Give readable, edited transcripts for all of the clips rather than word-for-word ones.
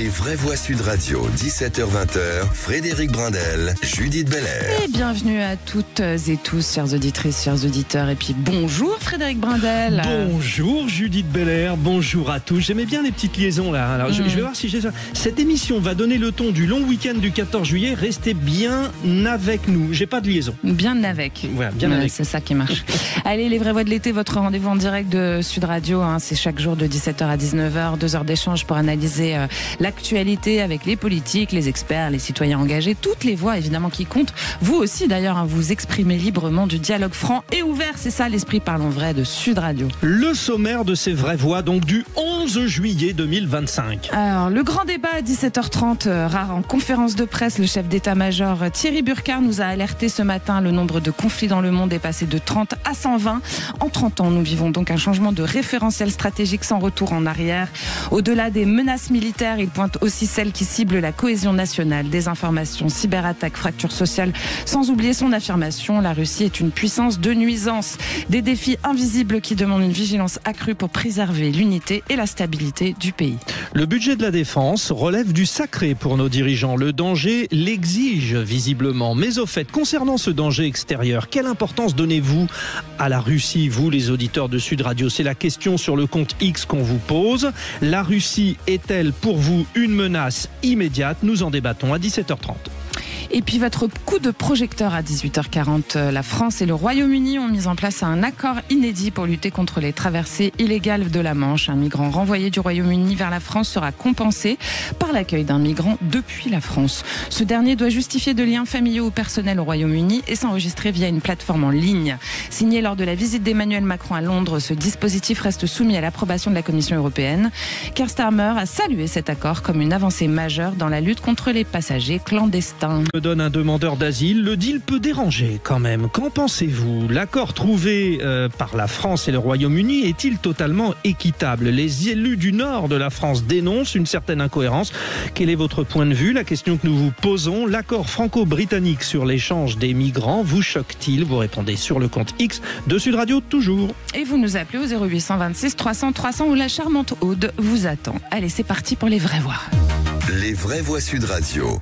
Les vraies voix Sud Radio, 17h-20h, Frédéric Brindel, Judith Belair. Et bienvenue à toutes et tous, chères auditrices, chers auditeurs. Et puis bonjour Frédéric Brindel. Bonjour Judith Belair, bonjour à tous. J'aimais bien les petites liaisons là. Alors, je vais voir si j'ai ça. Cette émission va donner le ton du long week-end du 14 juillet. Restez bien avec nous. J'ai pas de liaison. Bien avec. Voilà, bien avec. C'est ça qui marche. Allez, les vraies voix de l'été, votre rendez-vous en direct de Sud Radio. C'est chaque jour de 17h à 19h. 2 heures d'échange pour analyser l'actualité avec les politiques, les experts, les citoyens engagés. Toutes les voix évidemment qui comptent. Vous aussi d'ailleurs, vous exprimez librement, du dialogue franc et ouvert. C'est ça l'esprit Parlons Vrai de Sud Radio. Le sommaire de ces vraies voix, donc du 11 juillet 2025. Alors, le grand débat à 17h30, rare en conférence de presse, le chef d'état-major Thierry Burkhardt nous a alerté ce matin. Le nombre de conflits dans le monde est passé de 30 à 120. En 30 ans, nous vivons donc un changement de référentiel stratégique sans retour en arrière. Au-delà des menaces militaires, il pointe aussi celles qui ciblent la cohésion nationale, désinformation, cyberattaques, fractures sociales, sans oublier son affirmation: la Russie est une puissance de nuisance. Des défis invisibles qui demandent une vigilance accrue pour préserver l'unité et la stabilité du pays. Le budget de la défense relève du sacré pour nos dirigeants. Le danger l'exige visiblement. Mais au fait, concernant ce danger extérieur, quelle importance donnez-vous à la Russie, vous les auditeurs de Sud Radio? C'est la question sur le compte X qu'on vous pose. La Russie est-elle pour vous une menace immédiate? Nous en débattons à 17h30. Et puis votre coup de projecteur à 18h40, la France et le Royaume-Uni ont mis en place un accord inédit pour lutter contre les traversées illégales de la Manche. Un migrant renvoyé du Royaume-Uni vers la France sera compensé par l'accueil d'un migrant depuis la France. Ce dernier doit justifier de liens familiaux ou personnels au Royaume-Uni et s'enregistrer via une plateforme en ligne. Signé lors de la visite d'Emmanuel Macron à Londres, ce dispositif reste soumis à l'approbation de la Commission européenne. Keir Starmer a salué cet accord comme une avancée majeure dans la lutte contre les passagers clandestins. Donne un demandeur d'asile, le deal peut déranger quand même. Qu'en pensez-vous? L'accord trouvé par la France et le Royaume-Uni est-il totalement équitable? Les élus du nord de la France dénoncent une certaine incohérence. Quel est votre point de vue? La question que nous vous posons: l'accord franco-britannique sur l'échange des migrants vous choque-t-il? Vous répondez sur le compte X de Sud Radio toujours. Et vous nous appelez au 0826 300 300 où la charmante Aude vous attend. Allez, c'est parti pour les vraies voix. Les vraies voix Sud Radio.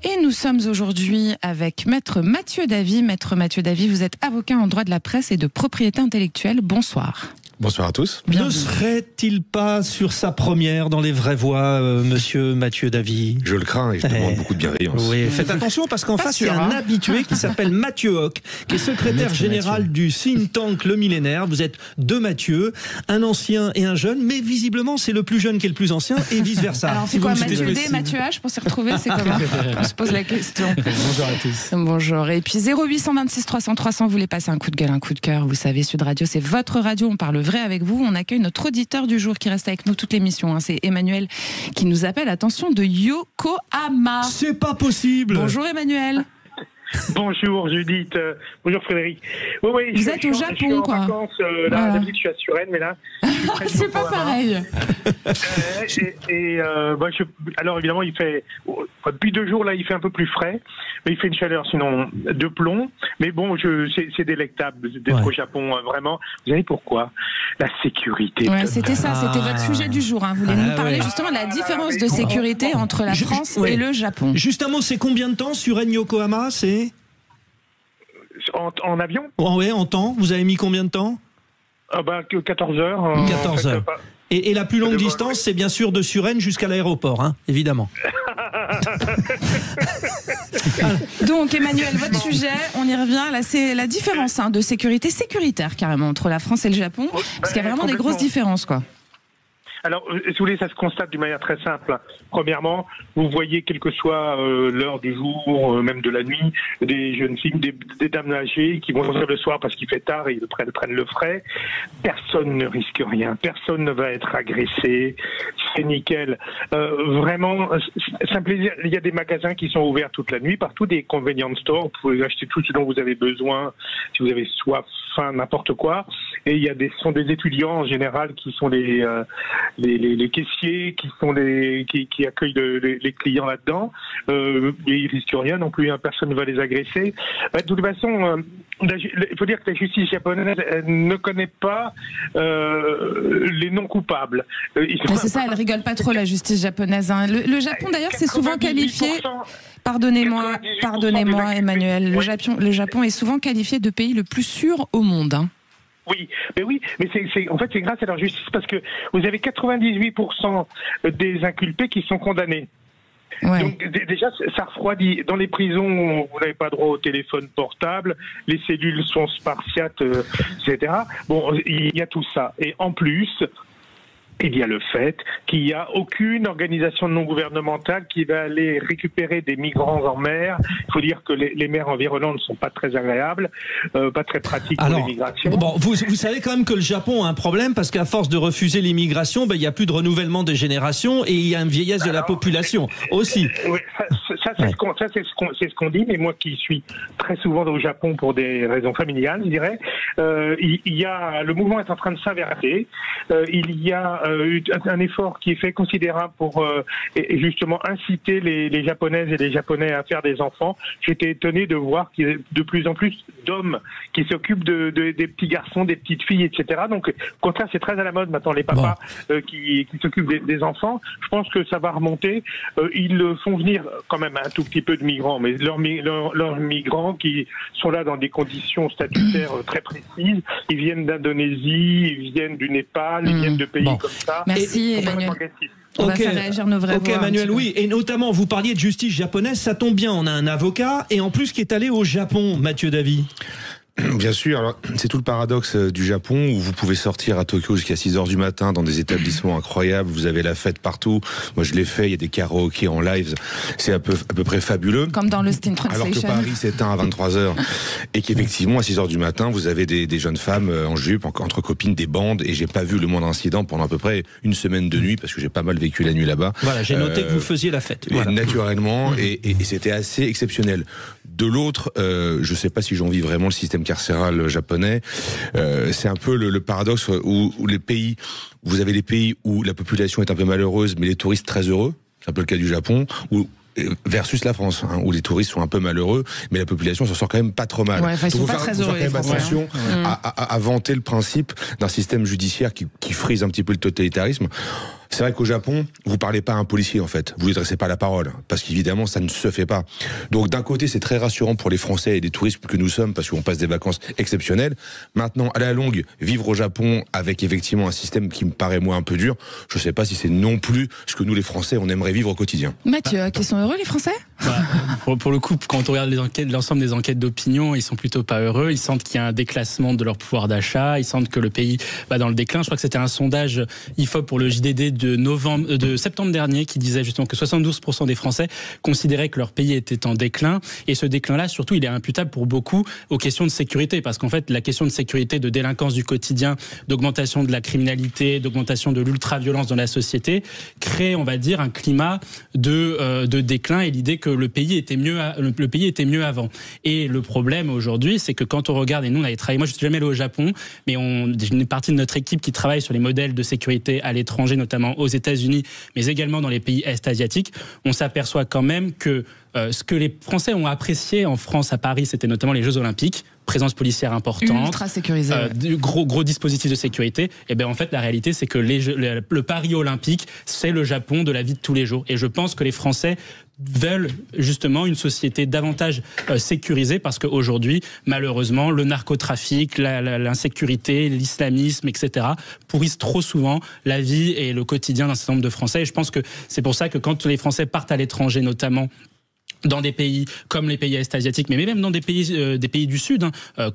Et nous sommes aujourd'hui avec Maître Mathieu Davy. Maître Mathieu Davy, vous êtes avocat en droit de la presse et de propriété intellectuelle. Bonsoir. Bonsoir à tous. Ne serait-il pas sur sa première dans les vraies voix, monsieur Mathieu Davy? Je le crains et je demande beaucoup de bienveillance. Oui, faites attention parce qu'en face, il y a un habitué qui s'appelle Mathieu Hoc, qui est secrétaire général du think tank Le Millénaire. Vous êtes deux Mathieu, un ancien et un jeune, mais visiblement, c'est le plus jeune qui est le plus ancien et vice-versa. Alors, c'est quoi, Mathieu D, Mathieu H, pour s'y retrouver, c'est comment? On se pose la question. Bonjour à tous. Bonjour. Et puis 0826 300 300, vous voulez passer un coup de gueule, un coup de cœur. Vous savez, Sud Radio, c'est votre radio. On parle vrai avec vous. On accueille notre auditeur du jour qui reste avec nous toute l'émission. C'est Emmanuel qui nous appelle, attention, de Yokohama. C'est pas possible. Bonjour Emmanuel. Bonjour Judith, bonjour Frédéric. Oui, vous êtes au Japon, je suis en quoi. Vacances, Voilà. D'habitude je suis à Suresnes, mais là c'est pas pareil. Alors évidemment il fait, depuis 2 jours là il fait un peu plus frais, mais il fait une chaleur sinon de plomb. Mais bon, c'est délectable d'être au Japon, vraiment. Vous savez pourquoi? La sécurité. Ouais, c'était ça, c'était votre sujet du jour. Vous voulez nous parler justement de la différence de sécurité entre la France et le Japon. Juste un mot, c'est combien de temps sur Yokohama? C'est en avion? Oui, en temps. Vous avez mis combien de temps? 14 heures. 14 heures. Et la plus longue distance, c'est bien sûr de Suresnes jusqu'à l'aéroport, évidemment. Donc Emmanuel, votre sujet, on y revient, là c'est la différence de sécurité sécuritaire carrément entre la France et le Japon, parce qu'il y a vraiment des grosses différences, quoi. Alors, si vous voulez, ça se constate d'une manière très simple. Premièrement, vous voyez, quelle que soit l'heure du jour, même de la nuit, des jeunes filles, des dames âgées qui vont sortir le soir parce qu'il fait tard et ils prennent le frais. Personne ne risque rien. Personne ne va être agressé. C'est nickel. Vraiment, c'est un plaisir. Il y a des magasins qui sont ouverts toute la nuit, partout des convenience stores. Vous pouvez acheter tout ce dont vous avez besoin, si vous avez soif, faim, n'importe quoi. et ce sont des étudiants en général qui sont les caissiers, qui accueillent les clients là-dedans. Ils risquent rien non plus, personne ne va les agresser. De toute façon, il faut dire que la justice japonaise ne connaît pas les non coupables. C'est ça, elle rigole pas trop la justice japonaise. Hein. Le Japon d'ailleurs c'est souvent qualifié. Pardonnez-moi Emmanuel. Le Japon est souvent qualifié de pays le plus sûr au monde. Hein. Oui, mais en fait c'est grâce à leur justice parce que vous avez 98% des inculpés qui sont condamnés. Ouais. Donc déjà, ça refroidit. Dans les prisons, vous n'avez pas droit au téléphone portable, les cellules sont spartiates, etc. Bon, il y a tout ça. Et en plus, il y a le fait qu'il n'y a aucune organisation non gouvernementale qui va aller récupérer des migrants en mer. Il faut dire que les mers environnantes ne sont pas très agréables, pas très pratiques pour l'immigration. Bon, vous savez quand même que le Japon a un problème parce qu'à force de refuser l'immigration, il n'y a plus de renouvellement des générations et il y a une vieillesse de la population aussi. Oui, ça c'est ce qu'on dit, mais moi qui suis très souvent au Japon pour des raisons familiales, je dirais, le mouvement est en train de s'inverser. Il y a un effort qui est fait considérable pour justement inciter les Japonaises et les Japonais à faire des enfants. J'étais étonné de voir qu'il y a de plus en plus d'hommes qui s'occupent des petits garçons, des petites filles, etc. Donc, au contraire, c'est très à la mode maintenant, les papas qui s'occupent des enfants. Je pense que ça va remonter. Ils font venir quand même un tout petit peu de migrants, mais leurs migrants qui sont là dans des conditions statutaires très précises. Ils viennent d'Indonésie, ils viennent du Népal, ils viennent de pays comme ça. Merci Emmanuel. On va faire réagir nos vrais voix. Emmanuel, oui, et notamment vous parliez de justice japonaise, ça tombe bien, on a un avocat et en plus qui est allé au Japon, Mathieu Davy. Bien sûr, alors c'est tout le paradoxe du Japon où vous pouvez sortir à Tokyo jusqu'à 6h du matin dans des établissements incroyables, vous avez la fête partout. Moi je l'ai fait, il y a des karaokés en live, c'est à peu près fabuleux. Comme dans Lost in Translation. Alors que Paris s'éteint à 23h et qu'effectivement à 6h du matin vous avez des jeunes femmes en jupe, entre copines, des bandes, et j'ai pas vu le moindre incident pendant à peu près une semaine de nuit parce que j'ai pas mal vécu la nuit là-bas. Voilà, j'ai noté que vous faisiez la fête. Voilà. Naturellement, et c'était assez exceptionnel. De l'autre, je sais pas si j'envie vraiment le système carcéral japonais. C'est un peu le paradoxe où vous avez les pays où la population est un peu malheureuse, mais les touristes très heureux. C'est un peu le cas du Japon, versus la France, où les touristes sont un peu malheureux, mais la population s'en sort quand même pas trop mal. Ouais, ils sont pas très heureux. Faut faire quand même attention à vanter le principe d'un système judiciaire qui frise un petit peu le totalitarisme. C'est vrai qu'au Japon, vous parlez pas à un policier en fait, vous lui adressez pas la parole, parce qu'évidemment ça ne se fait pas. Donc d'un côté c'est très rassurant pour les Français et les touristes que nous sommes, parce qu'on passe des vacances exceptionnelles. Maintenant à la longue, vivre au Japon avec effectivement un système qui me paraît moi un peu dur, je sais pas si c'est non plus ce que nous les Français on aimerait vivre au quotidien. Mathieu, qui sont heureux les Français ? Pour le coup, quand on regarde l'ensemble des enquêtes d'opinion, ils sont plutôt pas heureux. Ils sentent qu'il y a un déclassement de leur pouvoir d'achat. Ils sentent que le pays va dans le déclin. Je crois que c'était un sondage IFOP pour le JDD de septembre dernier qui disait justement que 72% des Français considéraient que leur pays était en déclin. Et ce déclin-là, surtout, il est imputable pour beaucoup aux questions de sécurité. Parce qu'en fait, la question de sécurité, de délinquance du quotidien, d'augmentation de la criminalité, d'augmentation de l'ultra-violence dans la société, crée, on va dire, un climat de déclin et l'idée que le pays était mieux avant. Et le problème aujourd'hui, c'est que quand on regarde, et nous on avait travaillé, moi je suis jamais allé au Japon, mais j'ai une partie de notre équipe qui travaille sur les modèles de sécurité à l'étranger, notamment aux États-Unis, mais également dans les pays est-asiatiques, on s'aperçoit quand même que ce que les Français ont apprécié en France, à Paris, c'était notamment les Jeux Olympiques, présence policière importante, ultra sécurisée, gros dispositifs de sécurité. Et bien en fait la réalité c'est que le Paris olympique c'est le Japon de la vie de tous les jours. Et je pense que les Français veulent justement une société davantage sécurisée parce qu'aujourd'hui, malheureusement, le narcotrafic, l'insécurité, l'islamisme, etc. pourrissent trop souvent la vie et le quotidien d'un certain nombre de Français. Et je pense que c'est pour ça que quand les Français partent à l'étranger, notamment dans des pays comme les pays est-asiatiques, mais même dans des pays du Sud,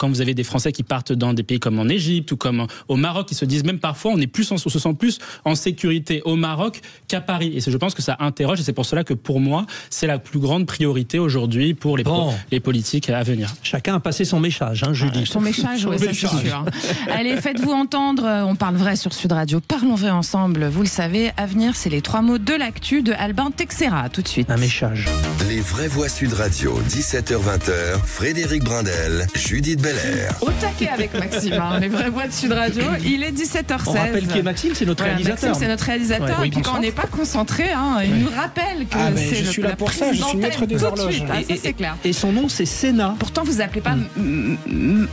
quand vous avez des Français qui partent dans des pays comme en Égypte ou comme au Maroc, ils se disent même parfois on se sent plus en sécurité au Maroc qu'à Paris. Et je pense que ça interroge, et c'est pour cela que pour moi, c'est la plus grande priorité aujourd'hui pour les politiques à venir. Chacun a passé son message, Julie. Son message, oui, ça c'est sûr. Allez, faites-vous entendre, on parle vrai sur Sud Radio, parlons vrai ensemble, vous le savez, à venir, c'est les 3 mots de l'actu de Albin Texera, tout de suite. Un message. Les vrais vraies voix Sud Radio, 17h-20h, Frédéric Brindel, Judith Belair. Au taquet avec Maxime, hein, les vraies voix de Sud Radio. Il est 17h16. On rappelle qui est Maxime, c'est notre réalisateur. Maxime, c'est notre réalisateur. Ouais, et puis quand on n'est pas concentré, hein, il nous rappelle que c'est je suis là pour ça, je suis maître des horloges. Ça, c'est clair. Et son nom, c'est Sénat. Pourtant, vous appelez pas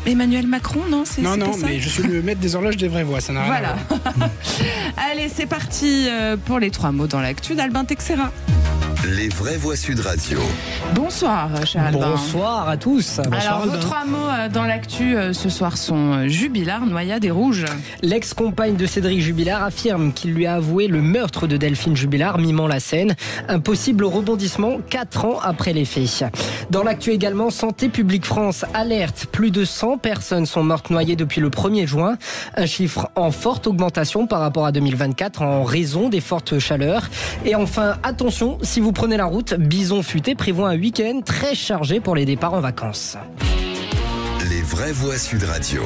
Emmanuel Macron, non? Non, pas ça mais je suis le maître des horloges des vraies voix, ça n'a rien à voir. Allez, c'est parti pour les 3 mots dans l'actu d'Albin Texera. Les vraies voix Sud Radio. Bonsoir, cher Albin. Bonsoir à tous. Alors, vos 3 mots dans l'actu ce soir sont Jubilard, Noyade et Rouge. L'ex-compagne de Cédric Jubilard affirme qu'il lui a avoué le meurtre de Delphine Jubilard, mimant la scène. Un possible rebondissement 4 ans après les faits. Dans l'actu également, Santé publique France alerte. Plus de 100 personnes sont mortes noyées depuis le 1er juin. Un chiffre en forte augmentation par rapport à 2024 en raison des fortes chaleurs. Et enfin, attention, si vous prenez la route, Bison Futé prévoit un week-end très chargé pour les départs en vacances. Les vraies voix Sud Radio.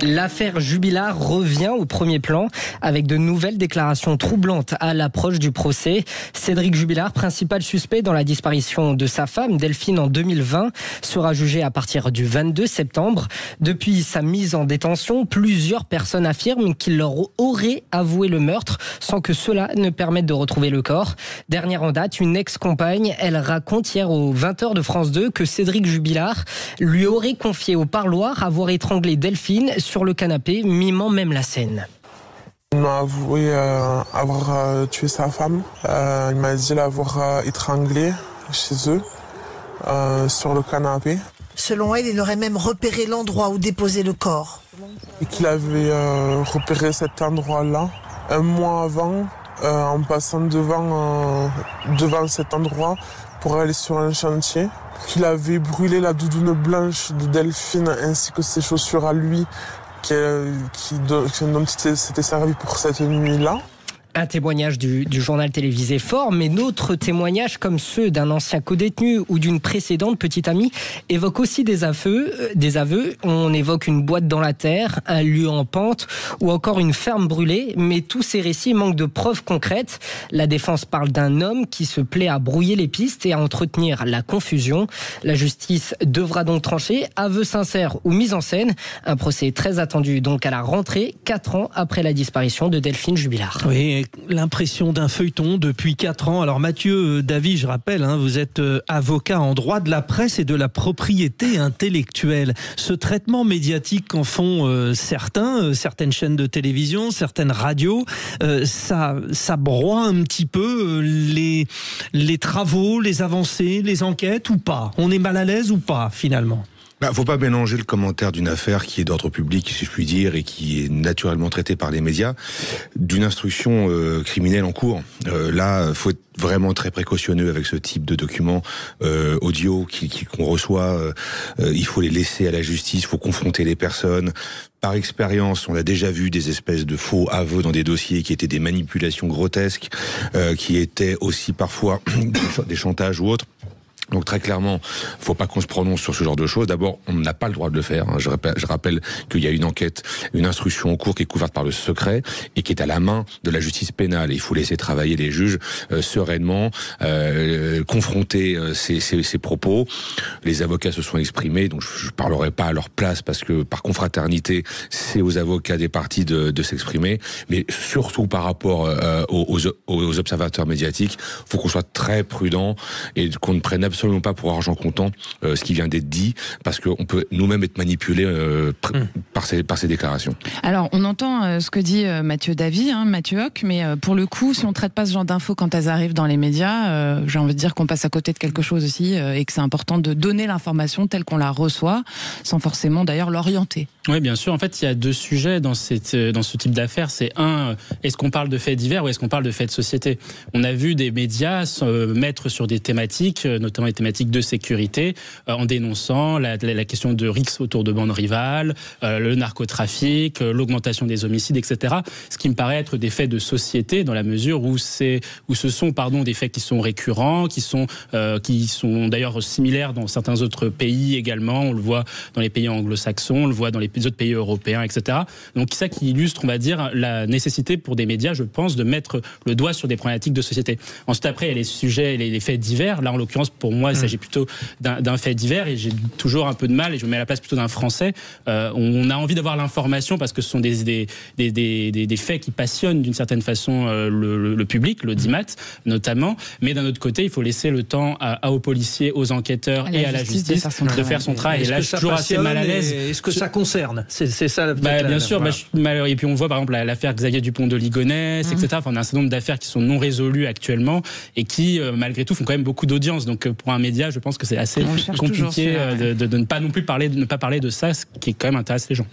L'affaire Jubilard revient au premier plan avec de nouvelles déclarations troublantes à l'approche du procès. Cédric Jubilard, principal suspect dans la disparition de sa femme Delphine en 2020, sera jugé à partir du 22 septembre. Depuis sa mise en détention, plusieurs personnes affirment qu'il leur aurait avoué le meurtre sans que cela ne permette de retrouver le corps. Dernière en date, une ex-compagne, elle raconte hier aux 20h de France 2 que Cédric Jubilard lui aurait confié au parloir avoir étranglé Delphine sur le canapé, mimant même la scène. Il m'a avoué avoir tué sa femme. Il m'a dit l'avoir étranglée chez eux, sur le canapé. Selon elle, il aurait même repéré l'endroit où déposer le corps. Et qu'il avait repéré cet endroit-là un mois avant, en passant devant cet endroit pour aller sur un chantier. Qu'il avait brûlé la doudoune blanche de Delphine ainsi que ses chaussures à lui dont il s'était servi pour cette nuit-là. Un témoignage du journal télévisé fort, mais d'autres témoignages comme ceux d'un ancien codétenu ou d'une précédente petite amie évoquent aussi des aveux. On évoque une boîte dans la terre, un lieu en pente ou encore une ferme brûlée, mais tous ces récits manquent de preuves concrètes. La défense parle d'un homme qui se plaît à brouiller les pistes et à entretenir la confusion. La justice devra donc trancher, aveu sincère ou mise en scène. Un procès très attendu donc à la rentrée, 4 ans après la disparition de Delphine Jubilard. Oui. L'impression d'un feuilleton depuis 4 ans. Alors Mathieu Davy, je rappelle, vous êtes avocat en droit de la presse et de la propriété intellectuelle. Ce traitement médiatique qu'en font certaines chaînes de télévision, certaines radios, ça broie un petit peu les travaux, les avancées, les enquêtes ou pas? On est mal à l'aise ou pas finalement? Faut pas mélanger le commentaire d'une affaire qui est d'ordre public, si je puis dire, et qui est naturellement traitée par les médias, d'une instruction criminelle en cours. Là, faut être vraiment très précautionneux avec ce type de documents audio qu'on reçoit. Il faut les laisser à la justice, il faut confronter les personnes. Par expérience, on a déjà vu des espèces de faux aveux dans des dossiers qui étaient des manipulations grotesques, qui étaient aussi parfois des chantages ou autres. Donc très clairement, faut pas qu'on se prononce sur ce genre de choses. D'abord, on n'a pas le droit de le faire. Je rappelle qu'il y a une enquête, une instruction en cours qui est couverte par le secret et qui est à la main de la justice pénale. Et il faut laisser travailler les juges sereinement, confronter ces propos. Les avocats se sont exprimés, donc je parlerai pas à leur place parce que par confraternité, c'est aux avocats des parties de s'exprimer. Mais surtout par rapport aux observateurs médiatiques, faut qu'on soit très prudent et qu'on ne prenne absolument pas pour argent comptant ce qui vient d'être dit, parce qu'on peut nous-mêmes être manipulés par ces déclarations. Alors, on entend ce que dit Mathieu Davy, Mathieu Hoc, mais pour le coup, si on ne traite pas ce genre d'infos quand elles arrivent dans les médias, j'ai envie de dire qu'on passe à côté de quelque chose aussi, et que c'est important de donner l'information telle qu'on la reçoit, sans forcément d'ailleurs l'orienter. Oui, bien sûr. En fait, il y a 2 sujets dans ce type d'affaires. C'est un, est-ce qu'on parle de faits divers ou est-ce qu'on parle de faits de société? On a vu des médias se mettre sur des thématiques, notamment les thématiques de sécurité, en dénonçant la question de risques autour de bandes rivales, le narcotrafic, l'augmentation des homicides, etc. Ce qui me paraît être des faits de société dans la mesure où ce sont des faits qui sont récurrents, qui sont d'ailleurs similaires dans certains autres pays également. On le voit dans les pays anglo-saxons, on le voit dans les autres pays européens, etc. Donc ça qui illustre, on va dire, la nécessité pour des médias, je pense, de mettre le doigt sur des problématiques de société. Ensuite, après, il y a les sujets, les faits divers. Là, en l'occurrence, pour moi, il s'agit plutôt d'un fait divers et j'ai toujours un peu de mal, et je me mets à la place plutôt d'un Français. On a envie d'avoir l'information parce que ce sont des faits qui passionnent d'une certaine façon le public, l'audimat notamment. Mais d'un autre côté, il faut laisser le temps aux policiers, aux enquêteurs et à la justice de faire son travail. Et là, je suis toujours assez mal à l'aise. Est-ce que ça concerne ? C'est ça. Bien sûr. Je suis malheureux. Et puis on voit par exemple l'affaire Xavier Dupont de Ligonnès, etc. Enfin, on a un certain nombre d'affaires qui sont non résolues actuellement et qui, malgré tout, font quand même beaucoup d'audience. Donc pour un média, je pense que c'est assez compliqué de ne pas non plus parler de ça, ce qui quand même intéresse les gens.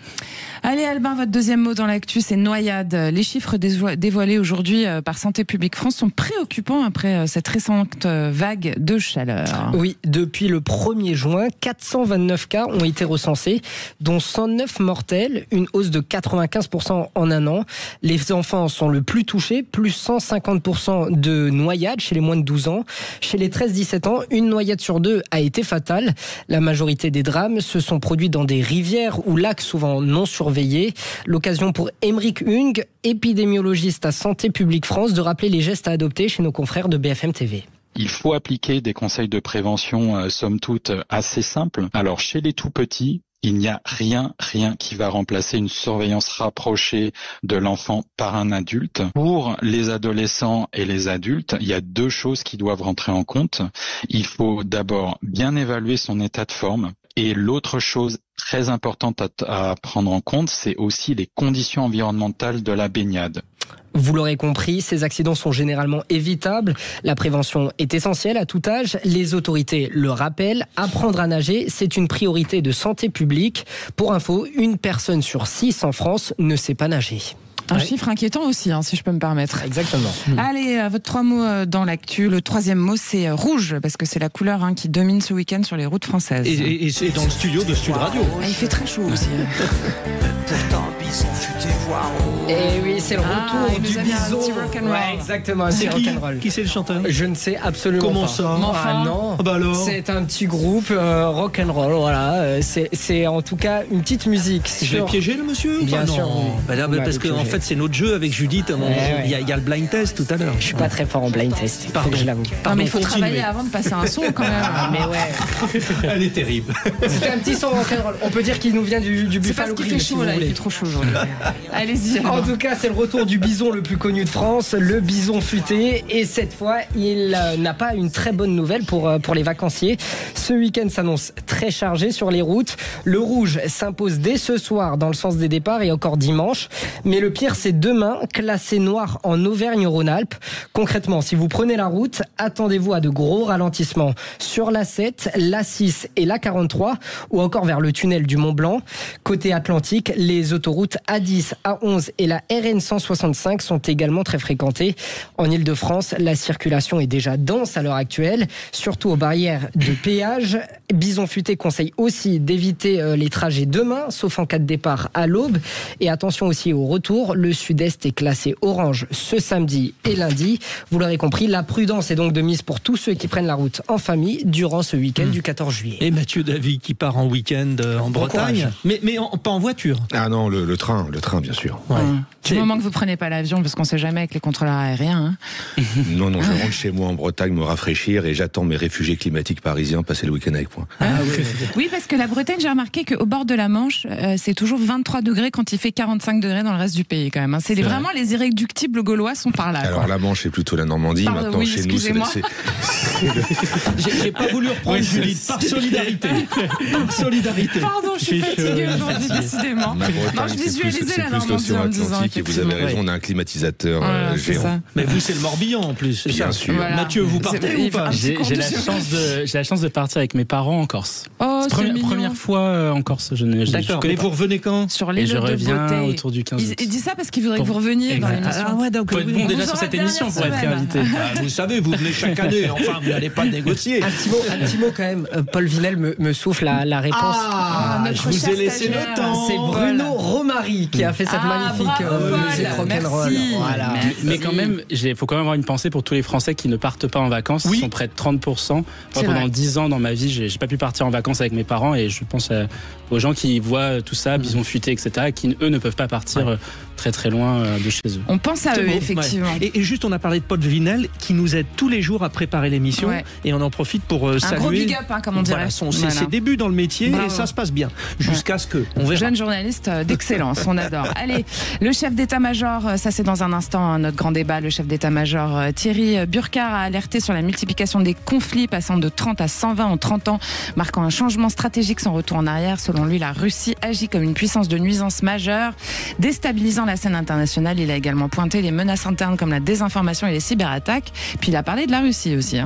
Allez Albin, votre deuxième mot dans l'actu, c'est noyade. Les chiffres dévoilés aujourd'hui par Santé publique France sont préoccupants après cette récente vague de chaleur. Oui, depuis le 1er juin, 429 cas ont été recensés, dont 109 mortels, une hausse de 95% en un an. Les enfants sont le plus touchés, plus 150% de noyades chez les moins de 12 ans. Chez les 13-17 ans, une noyade sur deux a été fatale. La majorité des drames se sont produits dans des rivières ou lacs souvent non surveillés. L'occasion pour Émeric Hung, épidémiologiste à Santé publique France, de rappeler les gestes à adopter chez nos confrères de BFM TV. Il faut appliquer des conseils de prévention, somme toute, assez simples. Alors, chez les tout-petits, il n'y a rien qui va remplacer une surveillance rapprochée de l'enfant par un adulte. Pour les adolescents et les adultes, il y a deux choses qui doivent rentrer en compte. Il faut d'abord bien évaluer son état de forme. Et l'autre chose très importante à prendre en compte, c'est aussi les conditions environnementales de la baignade. Vous l'aurez compris, ces accidents sont généralement évitables. La prévention est essentielle à tout âge. Les autorités le rappellent. Apprendre à nager, c'est une priorité de santé publique. Pour info, 1 personne sur 6 en France ne sait pas nager. Un chiffre inquiétant aussi, si je peux me permettre. Exactement. Allez, votre 3 mots dans l'actu. Le 3e mot, c'est rouge, parce que c'est la couleur qui domine ce week-end sur les routes françaises. Et c'est dans le studio de Sud Radio. Il fait très chaud aussi. Pourtant, bison futé voir. Et oui, c'est le retour du bison. Ouais, exactement. C'est qui c'est le chanteur ? Je ne sais absolument pas. Comment ça Ah non. Bah alors. C'est un petit groupe rock and roll. Voilà. C'est en tout cas une petite musique. Je vais piéger le monsieur ? Bien sûr. Parce qu'en fait, c'est notre jeu avec Judith. Il y a le blind test tout à l'heure. Je suis pas très fort en blind test. Pardon, je l'avoue. Non, mais il faut travailler avant de passer un son quand même. Mais ouais. Elle est terrible. C'était un petit son rock and roll. On peut dire qu'il nous vient du Buffalo Grill. C'est parce qu'il fait chaud là. Il fait trop chaud aujourd'hui. Allez-y. En tout cas, c'est le retour du bison le plus connu de France, le bison futé. Et cette fois, il n'a pas une très bonne nouvelle pour les vacanciers. Ce week-end s'annonce très chargé sur les routes. Le rouge s'impose dès ce soir dans le sens des départs et encore dimanche. Mais le pire, c'est demain, classé noir en Auvergne-Rhône-Alpes. Concrètement, si vous prenez la route, attendez-vous à de gros ralentissements sur l'A7, l'A6 et l'A43 ou encore vers le tunnel du Mont-Blanc. Côté Atlantique, les autoroutes A10, A11 et la RN 165 sont également très fréquentées. En Ile-de-France, la circulation est déjà dense à l'heure actuelle, surtout aux barrières de péage. Bison Futé conseille aussi d'éviter les trajets demain, sauf en cas de départ à l'aube. Et attention aussi au retour, le sud-est est classé orange ce samedi et lundi. Vous l'aurez compris, la prudence est donc de mise pour tous ceux qui prennent la route en famille durant ce week-end du 14 juillet. Et Mathieu Davy qui part en week-end en Bretagne, mais pas en voiture. Ah non, le train bien sûr. Ouais. Du moment que vous prenez pas l'avion, parce qu'on sait jamais avec les contrôleurs aériens. Non, je rentre chez moi en Bretagne me rafraîchir et j'attends mes réfugiés climatiques parisiens passer le week-end avec moi. Oui, parce que la Bretagne, j'ai remarqué qu'au bord de la Manche, c'est toujours 23 degrés quand il fait 45 degrés dans le reste du pays quand même. C'est vraiment les irréductibles gaulois sont par là. Alors la Manche, c'est plutôt la Normandie. Pardon, maintenant, chez nous, c'est... J'ai pas voulu reprendre Judith, par solidarité. Pardon, je suis fatiguée aujourd'hui, décidément. Non, je visualisais la Normandie en me disant. Atlantique et vous avez raison, on a un climatisateur géant. Mais vous, c'est le Morbihan en plus, c'est bien ça. sûr. Voilà. Mathieu, vous partez ou pas? J'ai la chance de partir avec mes parents en Corse. Oh, c'est première fois en Corse. D'accord, mais vous revenez quand? Sur l'île Et je de reviens Beauté. autour du 15 août. Il dit ça parce qu'il voudrait que vous reveniez dans l'émission. Ah ouais, donc faut être bon déjà sur cette émission pour être invité. Vous savez, vous venez chaque année, enfin, vous n'allez pas négocier. Un petit mot quand même. Paul Vinel me souffle la réponse. Je vous ai laissé le temps. C'est Bruno Romary qui a fait cette magnifique musique rock'n'roll. Voilà. Mais quand même, il faut quand même avoir une pensée pour tous les Français qui ne partent pas en vacances. Ils sont près de 30%. Moi, pendant 10 ans dans ma vie, j'ai pas pu partir en vacances avec mes parents et je pense aux gens qui voient tout ça, bison futé, etc., qui eux ne peuvent pas partir très très loin de chez eux. On pense à eux, effectivement. Et juste, on a parlé de Paul Vinel qui nous aide tous les jours à préparer l'émission et on en profite pour saluer. Un gros big up, comme on dirait. Ses débuts dans le métier. Et ça se passe bien jusqu'à ce que on verra. Jeune journaliste d'excellence, on adore. Allez, le chef d'état-major, ça c'est dans un instant notre grand débat. Le chef d'état-major Thierry Burkhardt a alerté sur la multiplication des conflits passant de 30 à 120 en 30 ans, marquant un changement stratégique sans retour en arrière. Selon lui, la Russie agit comme une puissance de nuisance majeure, déstabilisant la scène internationale. Il a également pointé les menaces internes comme la désinformation et les cyberattaques. Puis il a parlé de la Russie aussi.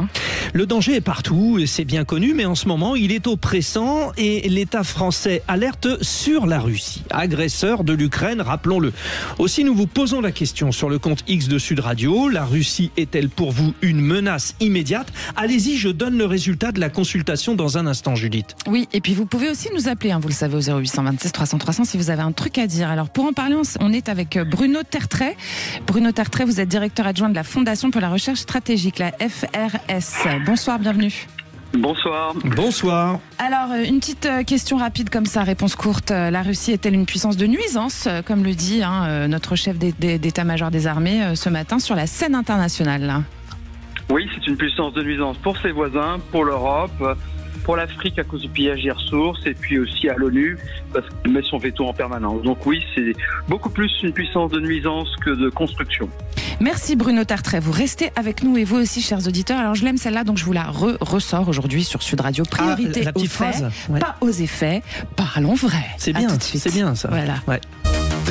Le danger est partout, c'est bien connu, mais en ce moment, il est oppressant et l'État français alerte sur la Russie, agresseur de l'Ukraine, rappelons-le. Aussi, nous vous posons la question sur le compte X de Sud Radio. La Russie est-elle pour vous une menace immédiate? Allez-y, je donne le résultat de la consultation dans un instant, Judith. Oui, et puis vous pouvez aussi nous appeler, vous le savez, au 0826 300 300 si vous avez un truc à dire. Alors pour en parler, on est avec Bruno Tertrais. Bruno Tertrais, vous êtes directeur adjoint de la Fondation pour la recherche stratégique, la FRS. Bonsoir, bienvenue. Bonsoir. Bonsoir. Alors, une petite question rapide comme ça, réponse courte. La Russie est-elle une puissance de nuisance, comme le dit notre chef d'état-major des armées ce matin sur la scène internationale? Oui, c'est une puissance de nuisance pour ses voisins, pour l'Europe, pour l'Afrique à cause du pillage des ressources et puis aussi à l'ONU parce qu'elle met son veto en permanence. Donc oui, c'est beaucoup plus une puissance de nuisance que de construction. Merci Bruno Tertrais, vous restez avec nous et vous aussi chers auditeurs. Alors je l'aime celle-là, donc je vous la ressors aujourd'hui sur Sud Radio. Priorité la aux petite faits, phrase, pas aux effets, parlons vrai. C'est bien, c'est bien ça. Voilà. Ouais.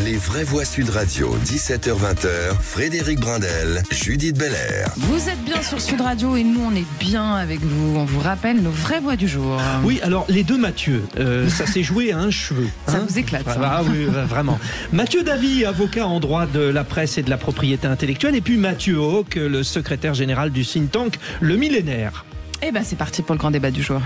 Les vraies voix Sud Radio, 17h-20h, Frédéric Brindel, Judith Belair. Vous êtes bien sur Sud Radio et nous on est bien avec vous. On vous rappelle nos vraies voix du jour. Oui, alors les deux Mathieu, ça s'est joué à un cheveu. Ça vous éclate. Ah oui, vraiment. Mathieu Davy, avocat en droit de la presse et de la propriété intellectuelle, et puis Mathieu Hawk, le secrétaire général du think tank Le Millénaire. Eh ben c'est parti pour le grand débat du jour.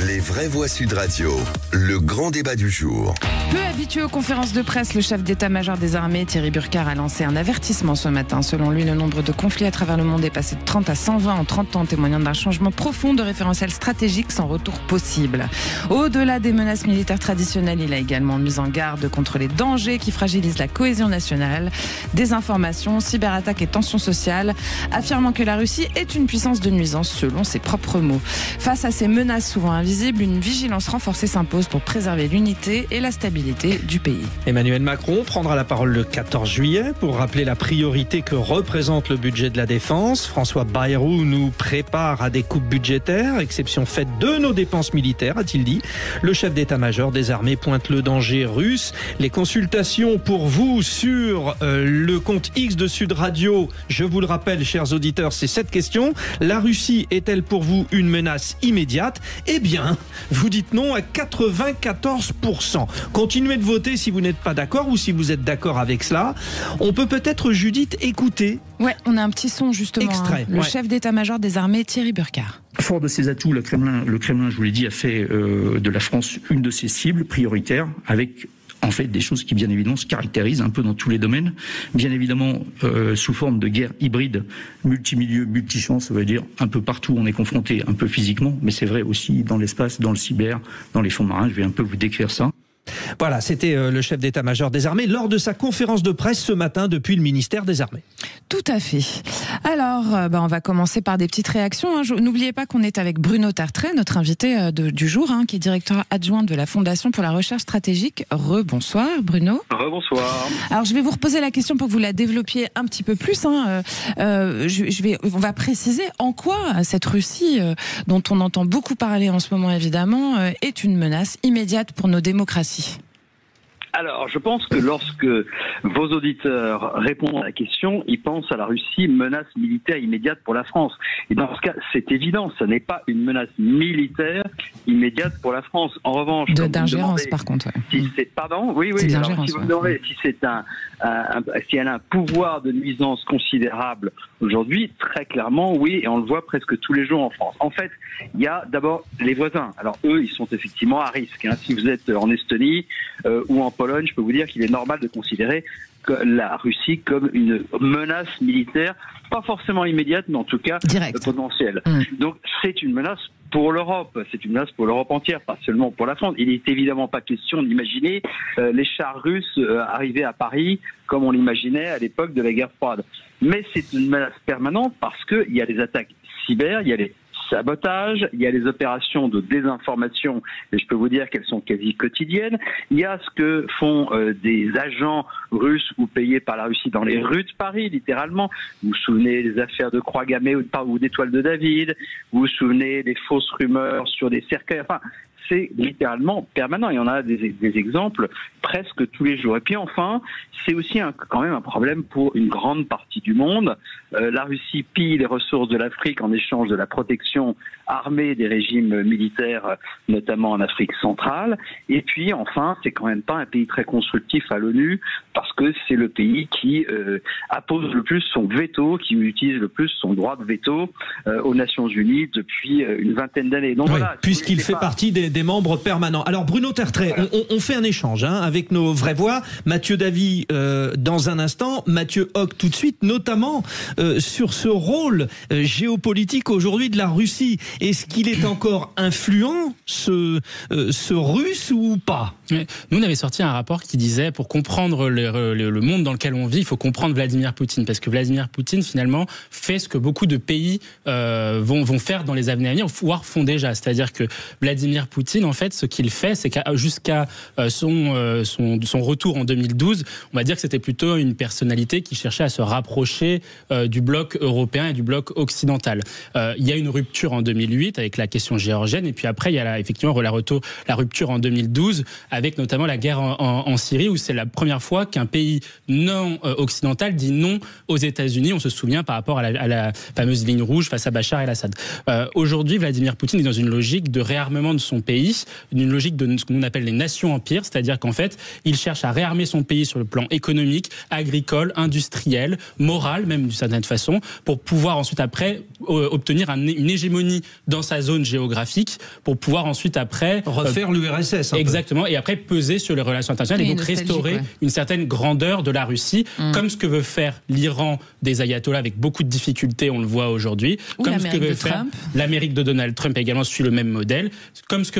Les vraies voix Sud Radio, le grand débat du jour. Peu habitué aux conférences de presse, le chef d'état-major des armées, Thierry Burkhardt, a lancé un avertissement ce matin. Selon lui, le nombre de conflits à travers le monde est passé de 30 à 120 en 30 ans, témoignant d'un changement profond de référentiel stratégique sans retour possible. Au-delà des menaces militaires traditionnelles, il a également mis en garde contre les dangers qui fragilisent la cohésion nationale, désinformation, cyberattaques et tensions sociales, affirmant que la Russie est une puissance de nuisance selon ses propres mots. Face à ces menaces souvent invisibles, une vigilance renforcée s'impose pour préserver l'unité et la stabilité du pays. Emmanuel Macron prendra la parole le 14 juillet pour rappeler la priorité que représente le budget de la défense. François Bayrou nous prépare à des coupes budgétaires, exception faite de nos dépenses militaires, a-t-il dit. Le chef d'état-major des armées pointe le danger russe. Les consultations pour vous sur le compte X de Sud Radio, je vous le rappelle, chers auditeurs, c'est cette question. La Russie est-elle pour vous une menace immédiate? Eh bien, vous dites non à 94%. Continuez de voter si vous n'êtes pas d'accord ou si vous êtes d'accord avec cela. On peut peut-être, Judith, écouter. Ouais, on a un petit son justement. Extrait, le chef d'état-major des armées, Thierry Burkhardt. Fort de ses atouts, le Kremlin, je vous l'ai dit, a fait de la France une de ses cibles prioritaires avec en fait des choses qui bien évidemment se caractérisent un peu dans tous les domaines, bien évidemment sous forme de guerre hybride, multimilieu, multichamp, ça veut dire un peu partout on est confronté, un peu physiquement, mais c'est vrai aussi dans l'espace, dans le cyber, dans les fonds marins, je vais un peu vous décrire ça. Voilà, c'était le chef d'état-major des armées lors de sa conférence de presse ce matin depuis le ministère des Armées. Tout à fait. Alors, on va commencer par des petites réactions. N'oubliez pas qu'on est avec Bruno Tertrais, notre invité du jour, qui est directeur adjoint de la Fondation pour la recherche stratégique. Rebonsoir Bruno. Rebonsoir. Alors, je vais vous reposer la question pour que vous la développiez un petit peu plus. On va préciser en quoi cette Russie, dont on entend beaucoup parler en ce moment évidemment, est une menace immédiate pour nos démocraties. Alors, je pense que lorsque vos auditeurs répondent à la question, ils pensent à la Russie, menace militaire immédiate pour la France. Et dans ce cas, c'est évident, ce n'est pas une menace militaire immédiate pour la France. En revanche, d'ingérence, par contre. Ouais. Si c'est, pardon, oui. Alors, si vous me demandez si c'est si elle a un pouvoir de nuisance considérable aujourd'hui, très clairement, oui, et on le voit presque tous les jours en France. En fait, il y a d'abord les voisins. Alors eux, ils sont effectivement à risque. Hein. Si vous êtes en Estonie ou en Pologne, je peux vous dire qu'il est normal de considérer que la Russie comme une menace militaire, pas forcément immédiate, mais en tout cas potentielle. Donc c'est une menace pour l'Europe, c'est une menace pour l'Europe entière, pas seulement pour la France. Il n'est évidemment pas question d'imaginer les chars russes arriver à Paris comme on l'imaginait à l'époque de la guerre froide. Mais c'est une menace permanente parce qu'il y a les attaques cyber, il y a les sabotage, il y a les opérations de désinformation, et je peux vous dire qu'elles sont quasi quotidiennes. Il y a ce que font des agents russes ou payés par la Russie dans les rues de Paris, littéralement. Vous vous souvenez des affaires de Croix gammée ou d'Étoile de David, vous vous souvenez des fausses rumeurs sur des cercueils, enfin, c'est littéralement permanent. Il y en a des exemples presque tous les jours. Et puis enfin, c'est aussi quand même un problème pour une grande partie du monde. La Russie pille les ressources de l'Afrique en échange de la protection armée des régimes militaires, notamment en Afrique centrale. Et puis enfin, c'est quand même pas un pays très constructif à l'ONU parce que c'est le pays qui appose le plus son veto, qui utilise le plus son droit de veto aux Nations Unies depuis une vingtaine d'années. Donc voilà, puisqu'il fait partie des membres permanents. Alors Bruno Tertrais, on fait un échange avec nos vraies voix. Mathieu Davy dans un instant, Mathieu Hoc tout de suite, notamment sur ce rôle géopolitique aujourd'hui de la Russie. Est-ce qu'il est encore influent, ce Russe, ou pas? Nous, on avait sorti un rapport qui disait, pour comprendre le monde dans lequel on vit, il faut comprendre Vladimir Poutine, parce que Vladimir Poutine, finalement, fait ce que beaucoup de pays vont faire dans les années à venir, voire font déjà. C'est-à-dire que Vladimir Poutine, en fait, ce qu'il fait, c'est qu'à jusqu'à son retour en 2012, on va dire que c'était plutôt une personnalité qui cherchait à se rapprocher du bloc européen et du bloc occidental. Il y a une rupture en 2008 avec la question géorgienne, et puis après, il y a effectivement la rupture en 2012 avec notamment la guerre en Syrie, où c'est la première fois qu'un pays non occidental dit non aux États-Unis. On se souvient par rapport à la fameuse ligne rouge face à Bachar el-Assad. Aujourd'hui, Vladimir Poutine est dans une logique de réarmement de son pays, une logique de ce qu'on appelle les nations-empires, c'est-à-dire qu'en fait, il cherche à réarmer son pays sur le plan économique, agricole, industriel, moral, même d'une certaine façon, pour pouvoir ensuite après obtenir une hégémonie dans sa zone géographique, pour pouvoir ensuite après refaire l'URSS. Exactement, et après peser sur les relations internationales et donc restaurer une certaine grandeur de la Russie, comme ce que veut faire l'Iran des ayatollahs avec beaucoup de difficultés, on le voit aujourd'hui, comme ce que veut faire l'Amérique de Donald Trump également suit le même modèle, comme ce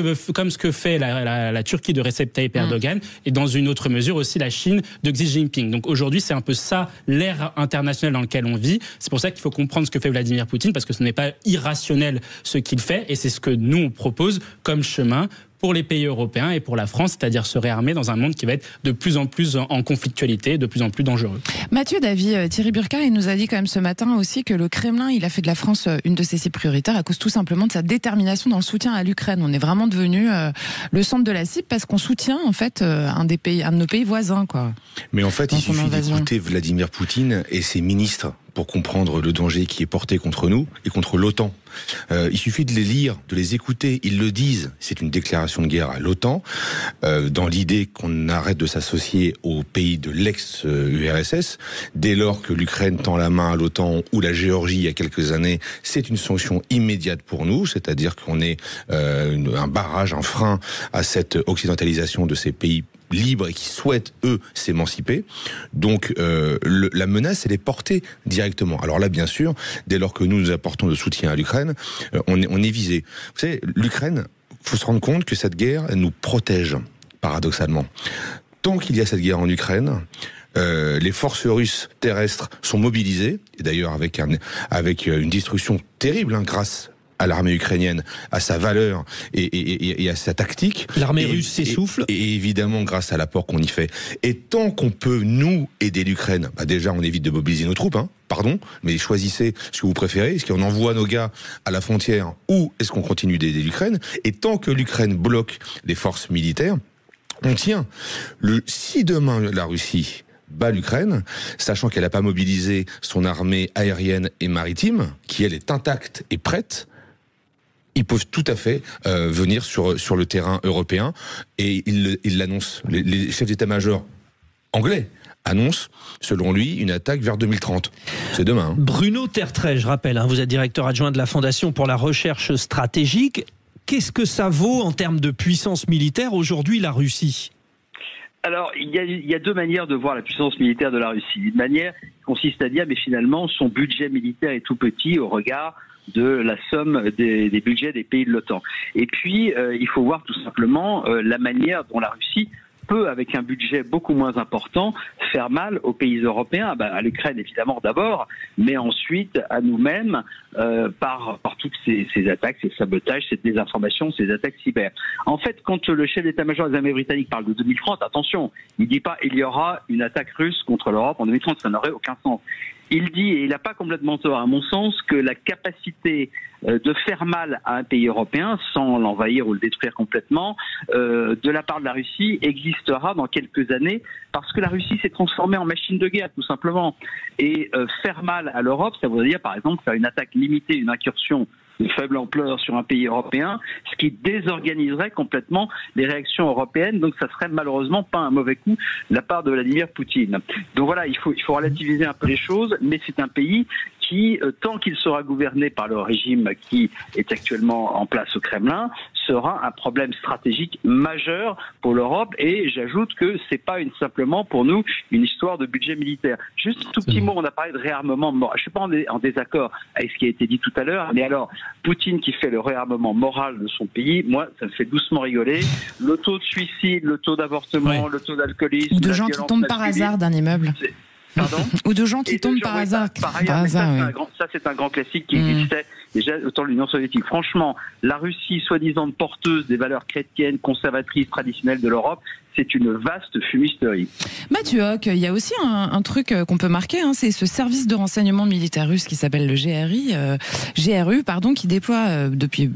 que fait la Turquie de Recep Tayyip Erdogan, et dans une autre mesure aussi la Chine de Xi Jinping. Donc aujourd'hui, c'est un peu ça l'ère internationale dans laquelle on vit. C'est pour ça qu'il faut comprendre ce que fait Vladimir Poutine, parce que ce n'est pas irrationnel ce qu'il fait, et c'est ce que nous on propose comme chemin pour les pays européens et pour la France, c'est-à-dire se réarmer dans un monde qui va être de plus en plus en conflictualité, de plus en plus dangereux. Mathieu Davy, Thierry Burkhardt, il nous a dit quand même ce matin aussi que le Kremlin, il a fait de la France une de ses cibles prioritaires à cause tout simplement de sa détermination dans le soutien à l'Ukraine. On est vraiment devenu le centre de la cible parce qu'on soutient en fait un de nos pays voisins, quoi. Mais en fait, il suffit d'écouter Vladimir Poutine et ses ministres pour comprendre le danger qui est porté contre nous et contre l'OTAN. Il suffit de les lire, de les écouter. Ils le disent. C'est une déclaration de guerre à l'OTAN, dans l'idée qu'on arrête de s'associer aux pays de l'ex-URSS. Dès lors que l'Ukraine tend la main à l'OTAN, ou la Géorgie il y a quelques années, c'est une sanction immédiate pour nous, c'est-à-dire qu'on est un barrage, un frein à cette occidentalisation de ces pays libres et qui souhaitent, eux, s'émanciper. Donc, la menace, elle est portée directement. Alors là, bien sûr, dès lors que nous apportons de soutien à l'Ukraine, on est visé. Vous savez, l'Ukraine, faut se rendre compte que cette guerre, elle nous protège, paradoxalement. Tant qu'il y a cette guerre en Ukraine, les forces russes terrestres sont mobilisées, et d'ailleurs avec une destruction terrible, grâce à l'armée ukrainienne, à sa valeur et à sa tactique. L'armée russe s'essouffle. Et évidemment grâce à l'apport qu'on y fait. Et tant qu'on peut, nous, aider l'Ukraine, déjà on évite de mobiliser nos troupes, mais choisissez ce que vous préférez. Est-ce qu'on envoie nos gars à la frontière ou est-ce qu'on continue d'aider l'Ukraine? Et tant que l'Ukraine bloque les forces militaires, on tient. Si demain la Russie bat l'Ukraine, sachant qu'elle n'a pas mobilisé son armée aérienne et maritime, qui elle est intacte et prête, ils peuvent tout à fait venir sur le terrain européen, et ils l'annoncent. Les chefs d'état-major anglais annonce, selon lui, une attaque vers 2030. C'est demain. Bruno Tertrais, je rappelle, vous êtes directeur adjoint de la Fondation pour la recherche stratégique. Qu'est-ce que ça vaut en termes de puissance militaire aujourd'hui, la Russie ? Alors, il y a deux manières de voir la puissance militaire de la Russie. Une manière consiste à dire, mais finalement, son budget militaire est tout petit au regard de la somme des budgets des pays de l'OTAN. Et puis, il faut voir tout simplement la manière dont la Russie peut, avec un budget beaucoup moins important, faire mal aux pays européens, à l'Ukraine évidemment d'abord, mais ensuite à nous-mêmes par toutes ces attaques, ces sabotages, ces désinformations, ces attaques cyber. En fait, quand le chef d'état-major des armées britanniques parle de 2030, attention, il ne dit pas il y aura une attaque russe contre l'Europe en 2030, ça n'aurait aucun sens. Il dit, et il n'a pas complètement tort à mon sens, que la capacité de faire mal à un pays européen sans l'envahir ou le détruire complètement de la part de la Russie existera dans quelques années, parce que la Russie s'est transformée en machine de guerre tout simplement. Et faire mal à l'Europe, ça voudrait dire par exemple faire une attaque limitée, une incursion de faible ampleur sur un pays européen, ce qui désorganiserait complètement les réactions européennes. Donc ça serait malheureusement pas un mauvais coup de la part de Vladimir Poutine. Donc voilà, il faut relativiser un peu les choses, mais c'est un pays qui, tant qu'il sera gouverné par le régime qui est actuellement en place au Kremlin, sera un problème stratégique majeur pour l'Europe. Et j'ajoute que c'est pas simplement pour nous une histoire de budget militaire. Juste un tout petit mot, on a parlé de réarmement moral. Je suis pas en désaccord avec ce qui a été dit tout à l'heure, mais alors Poutine qui fait le réarmement moral de son pays, moi ça me fait doucement rigoler. Le taux de suicide, le taux d'avortement, le taux d'alcoolisme, ou de gens qui tombent par hasard d'un immeuble. Pardon ? Ou de gens qui tombent par hasard. Ça, c'est un grand classique qui existait déjà au temps de l'Union soviétique. Franchement, la Russie, soi-disant porteuse des valeurs chrétiennes, conservatrices, traditionnelles de l'Europe, c'est une vaste fumisterie. Mathieu Hoc, il y a aussi un truc qu'on peut marquer, c'est ce service de renseignement militaire russe qui s'appelle le GRU, qui déploie depuis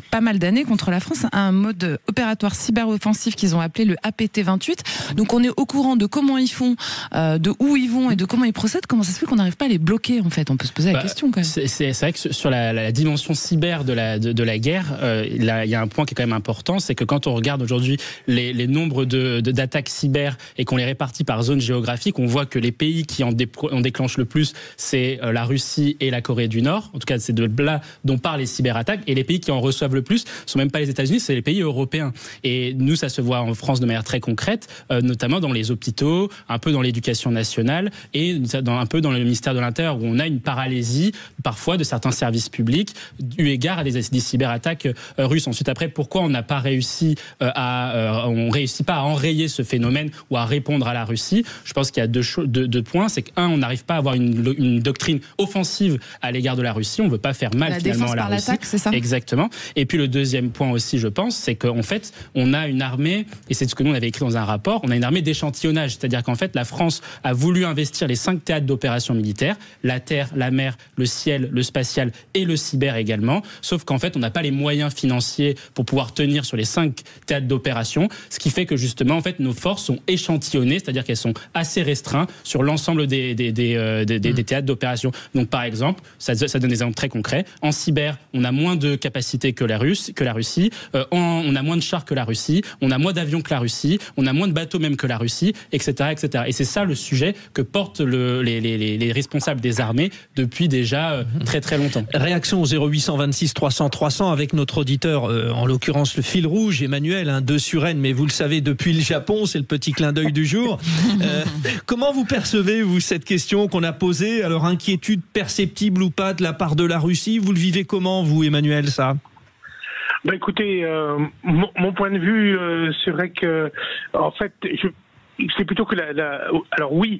pas mal d'années contre la France un mode opératoire cyber-offensif qu'ils ont appelé le APT-28. Donc on est au courant de comment ils font, de où ils vont et de comment ils procèdent. Comment ça se fait qu'on n'arrive pas à les bloquer en fait ? On peut se poser la question quand même. C'est vrai que sur la dimension cyber de la guerre, il y a un point qui est quand même important, c'est que quand on regarde aujourd'hui les nombres d'attaques cyber et qu'on les répartit par zone géographique, on voit que les pays qui en déclenchent le plus, c'est la Russie et la Corée du Nord. En tout cas, c'est de là dont parlent les cyberattaques. Et les pays qui en reçoivent le plus sont même pas les États-Unis, c'est les pays européens. Et nous, ça se voit en France de manière très concrète, notamment dans les hôpitaux, un peu dans l'éducation nationale et un peu dans le ministère de l'Intérieur, où on a une paralysie parfois de certains services publics eu égard à des cyberattaques russes. Ensuite, après, pourquoi on n'a pas réussi on réussit pas à enrayer ce phénomène ou à répondre à la Russie? Je pense qu'il y a deux points. C'est qu'un, on n'arrive pas à avoir une doctrine offensive à l'égard de la Russie. On veut pas faire mal finalement à la Russie. C'est ça. Exactement. Et puis le deuxième point aussi, je pense, c'est qu'en fait, on a une armée, et c'est ce que nous on avait écrit dans un rapport, on a une armée d'échantillonnage. C'est-à-dire qu'en fait, la France a voulu investir les 5 théâtres d'opérations militaires, la terre, la mer, le ciel, le spatial et le cyber également. Sauf qu'en fait, on n'a pas les moyens financiers pour pouvoir tenir sur les 5 théâtres d'opération, ce qui fait que justement, en fait, nos forces sont échantillonnées, c'est-à-dire qu'elles sont assez restreintes sur l'ensemble des théâtres d'opération. Donc, par exemple, ça donne des exemples très concrets. En cyber, on a moins de capacités que la Russie. On a moins de chars que la Russie. On a moins d'avions que la Russie. On a moins de bateaux même que la Russie, etc., etc. Et c'est ça le sujet que portent les responsables des armées depuis déjà très très longtemps. Réaction au 0826 300 300 avec notre auditeur, en l'occurrence le fil rouge, Emmanuel, 2 sur N, mais vous le savez, depuis le Japon, c'est le petit clin d'œil du jour. Comment vous percevez, vous, cette question qu'on a posée? Alors, inquiétude perceptible ou pas de la part de la Russie, vous le vivez comment, vous, Emmanuel, ça? Écoutez, mon point de vue serait que, en fait, c'est plutôt que alors oui,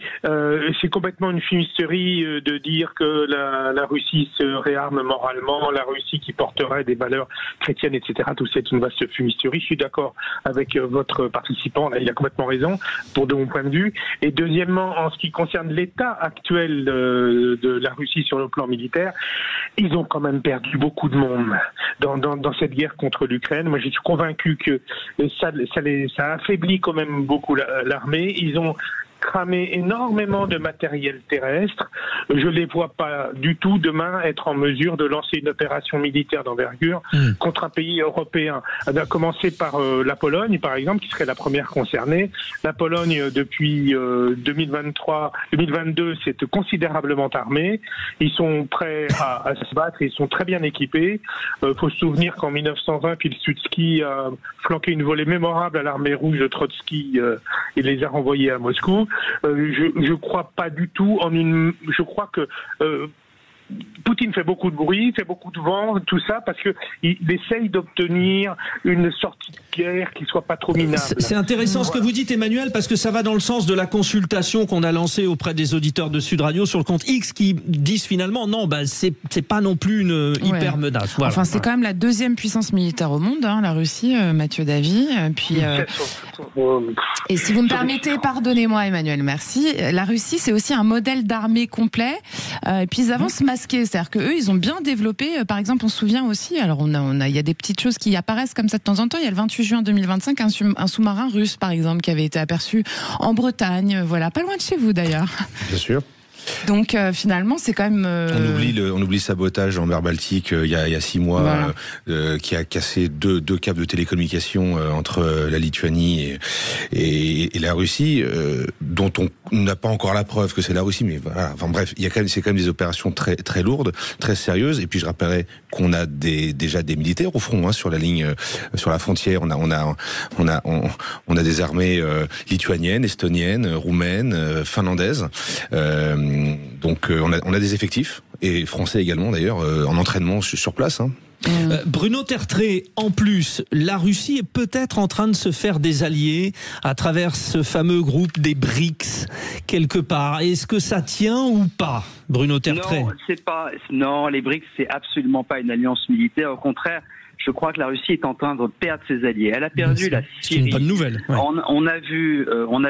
c'est complètement une fumisterie de dire que la Russie se réarme moralement, la Russie qui porterait des valeurs chrétiennes, etc. Tout ça est une vaste fumisterie. Je suis d'accord avec votre participant, là, il a complètement raison, de mon point de vue. Et deuxièmement, en ce qui concerne l'état actuel de la Russie sur le plan militaire, ils ont quand même perdu beaucoup de monde dans cette guerre contre l'Ukraine. Moi, je suis convaincu que ça affaiblit quand même beaucoup l'armée. Ils ont cramé énormément de matériel terrestre. Je les vois pas du tout demain être en mesure de lancer une opération militaire d'envergure contre un pays européen. On a commencé par la Pologne, par exemple, qui serait la première concernée. La Pologne, depuis 2022, s'est considérablement armée. Ils sont prêts à se battre, ils sont très bien équipés. Faut se souvenir qu'en 1920, Pilsudski a flanqué une volée mémorable à l'armée rouge de Trotsky et les a renvoyés à Moscou. Je crois pas du tout en une. Je crois que Poutine fait beaucoup de bruit, fait beaucoup de vent, tout ça, parce qu'il essaye d'obtenir une sortie de guerre qui soit pas trop minable. C'est intéressant ce que vous dites, Emmanuel, parce que ça va dans le sens de la consultation qu'on a lancée auprès des auditeurs de Sud Radio sur le compte X, qui disent finalement non, c'est pas non plus une hyper menace. Voilà. Enfin, c'est quand même la deuxième puissance militaire au monde, la Russie, Mathieu Davy. Puis, et si vous me permettez, pardonnez-moi, Emmanuel, merci. La Russie, c'est aussi un modèle d'armée complet. Et puis ils avancent masqués, c'est-à-dire que eux, ils ont bien développé. Par exemple, on se souvient aussi. Alors, il y a des petites choses qui apparaissent comme ça de temps en temps. Il y a le 28 juin 2025 un sous-marin russe, par exemple, qui avait été aperçu en Bretagne. Voilà, pas loin de chez vous d'ailleurs. Bien sûr. Donc finalement, c'est quand même. On oublie le sabotage en mer Baltique il y a 6 mois, voilà. Qui a cassé deux câbles de télécommunication entre la Lituanie et la Russie, dont on n'a pas encore la preuve que c'est la Russie, mais voilà. Enfin bref, c'est quand même des opérations très très lourdes, très sérieuses. Et puis je rappellerai qu'on a déjà des militaires au front, sur la ligne, sur la frontière. On a des armées lituaniennes, estoniennes, roumaines, finlandaises. Donc on a des effectifs, et français également d'ailleurs, en entraînement sur place. Bruno Tertré, en plus, la Russie est peut-être en train de se faire des alliés à travers ce fameux groupe des BRICS, quelque part. Est-ce que ça tient ou pas, Bruno Tertré? Non, les BRICS, c'est absolument pas une alliance militaire. Au contraire, je crois que la Russie est en train de perdre ses alliés. Elle a perdu la Syrie. C'est une bonne nouvelle. Ouais. On a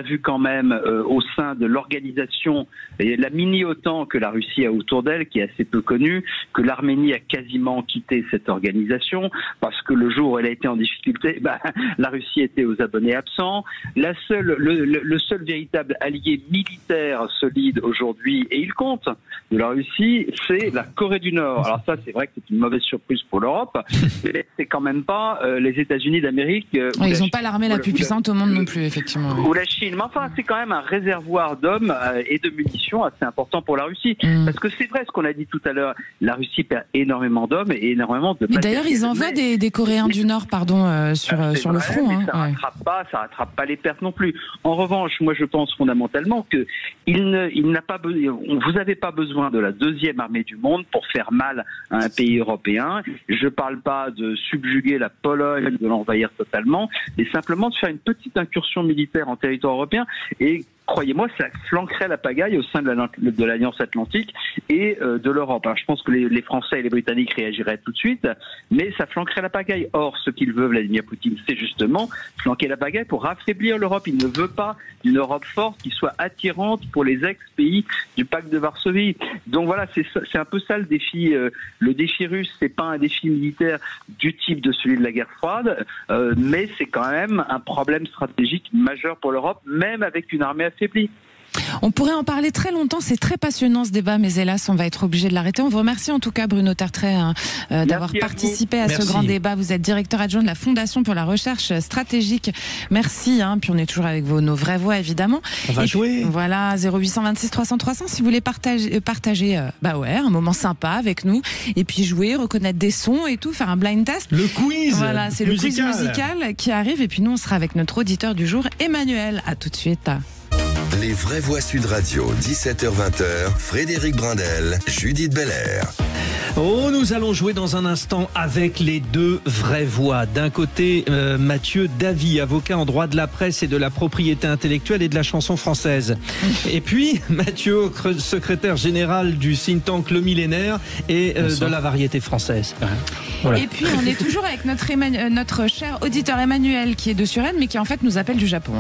vu quand même au sein de l'organisation, la mini-OTAN que la Russie a autour d'elle, qui est assez peu connue, que l'Arménie a quasiment quitté cette organisation parce que le jour où elle a été en difficulté, la Russie était aux abonnés absents. Le seul véritable allié militaire solide aujourd'hui, et il compte, de la Russie, c'est la Corée du Nord. Alors ça, c'est vrai que c'est une mauvaise surprise pour l'Europe. C'est quand même pas les États-Unis d'Amérique. Ils n'ont pas l'armée la plus puissante au monde non plus, effectivement. Ou la Chine. Mais enfin, c'est quand même un réservoir d'hommes et de munitions assez important pour la Russie. Parce que c'est vrai ce qu'on a dit tout à l'heure. La Russie perd énormément d'hommes et énormément de. Mais d'ailleurs, ils envoient des Coréens du Nord, sur le front. Mais ça rattrape pas les pertes non plus. En revanche, moi, je pense fondamentalement que vous n'avez pas besoin de la deuxième armée du monde pour faire mal à un pays européen. Je parle pas de subjuguer la Pologne, de l'envahir totalement, mais simplement de faire une petite incursion militaire en territoire européen. Et croyez-moi, ça flanquerait la pagaille au sein de l'Alliance Atlantique et de l'Europe. Alors, je pense que les Français et les Britanniques réagiraient tout de suite, mais ça flanquerait la pagaille. Or, ce qu'il veut, Vladimir Poutine, c'est justement flanquer la pagaille pour affaiblir l'Europe. Il ne veut pas d'une Europe forte qui soit attirante pour les ex-pays du pacte de Varsovie. Donc voilà, c'est un peu ça le défi. Le défi russe, c'est pas un défi militaire du type de celui de la guerre froide, mais c'est quand même un problème stratégique majeur pour l'Europe, même avec une armée affaiblie. On pourrait en parler très longtemps, c'est très passionnant ce débat, mais hélas, on va être obligé de l'arrêter. On vous remercie en tout cas, Bruno Tertré, d'avoir participé à ce grand débat. Vous êtes directeur adjoint de la Fondation pour la recherche stratégique. Merci, puis on est toujours avec nos vraies voix, évidemment. On va jouer. Voilà, 0826 300 300, si vous voulez partager un moment sympa avec nous, et puis jouer, reconnaître des sons et tout, faire un blind test. Le quiz. Voilà, c'est le quiz musical qui arrive, et puis nous, on sera avec notre auditeur du jour, Emmanuel. À tout de suite. Les vraies voix Sud Radio, 17h-20h, Frédéric Brindel, Judith Belair. Oh, nous allons jouer dans un instant avec les deux vraies voix. D'un côté, Mathieu Davy, avocat en droit de la presse et de la propriété intellectuelle et de la chanson française. Et puis, Mathieu, secrétaire général du think tank Le Millénaire et de la variété française. Voilà. Et puis, on est toujours avec notre cher auditeur Emmanuel qui est de Suresnes, mais qui en fait nous appelle du Japon.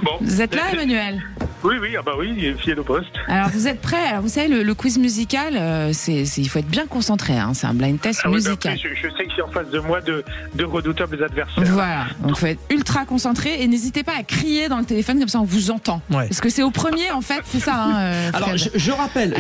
Bon. Vous êtes là, Emmanuel ? Oui, fidèle au poste. Alors, vous êtes prêts ? Alors, vous savez, le quiz musical, il faut être bien concentré. Hein, c'est un blind test musical. Je sais que j'ai en face de moi de redoutables adversaires. Voilà, donc il faut être ultra concentré et n'hésitez pas à crier dans le téléphone, comme ça on vous entend. Ouais. Parce que c'est au premier, en fait, c'est ça. Hein, alors, je rappelle,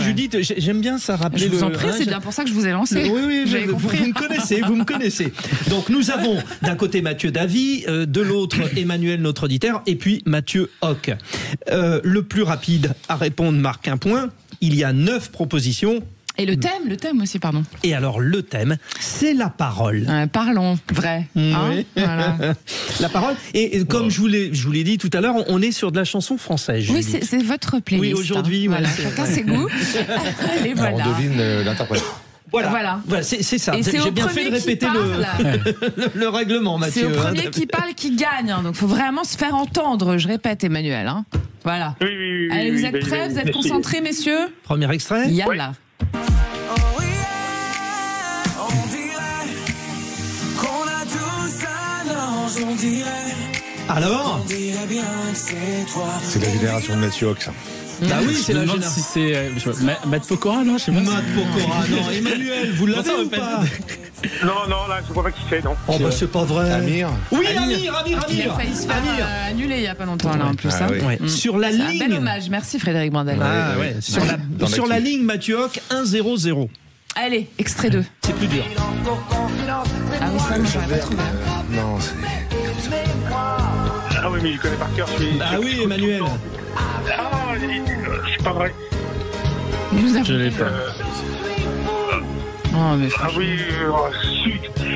Judith, j'aime bien ça rappeler. Je vous en prie, c'est bien pour ça que je vous ai lancé. Oui, vous me connaissez. Donc, nous avons d'un côté Mathieu Davy, de l'autre Emmanuel, notre auditeur, et puis Mathieu Hoc. Le plus rapide à répondre marque un point. Il y a 9 propositions. Et le thème aussi, pardon. Et alors, le thème, c'est la parole. Parlons, vrai. Oui. Voilà. La parole. Et comme je vous l'ai dit tout à l'heure, on est sur de la chanson française. Oui, c'est votre playlist. Oui, aujourd'hui. Voilà. Chacun ses goûts. Et voilà. Alors, on devine l'interprète. Voilà. C'est ça. J'ai bien fait de répéter le règlement, Mathieu. C'est au premier qui parle qui gagne. Donc, il faut vraiment se faire entendre. Je répète, Emmanuel. Hein. Voilà. Oui. Allez, vous êtes prêts ? Vous êtes concentrés, messieurs ? Premier extrait. Yalla. Alors ? C'est la génération de Mathieu Hoc, ça. Bah oui, c'est la génération. Si c'est Matt Pokora, non, je sais pas. Matt Pokora, non. Emmanuel, vous l'avez ou pas ? Non, là, je vois pas qui c'est, non. Oh, bah, c'est pas vrai. Amir. Oui, Amir. Il a failli se faire annuler il y a pas longtemps, là, en plus. Ah, oui. Sur la ligne. C'est un bel hommage. Merci, Frédéric Brandel. Ah, ouais. Sur la ligne, Mathieu Hoc, 1-0-0. Allez, extrait 2. C'est plus dur. Ah oui, ça, moi, j'aurais pas trouvé. Non, c'est... Ah oui, mais je connais par cœur. Ah oui, Emmanuel. Ah, c'est pas vrai. Je l'ai pas. Oh, mais ah oui,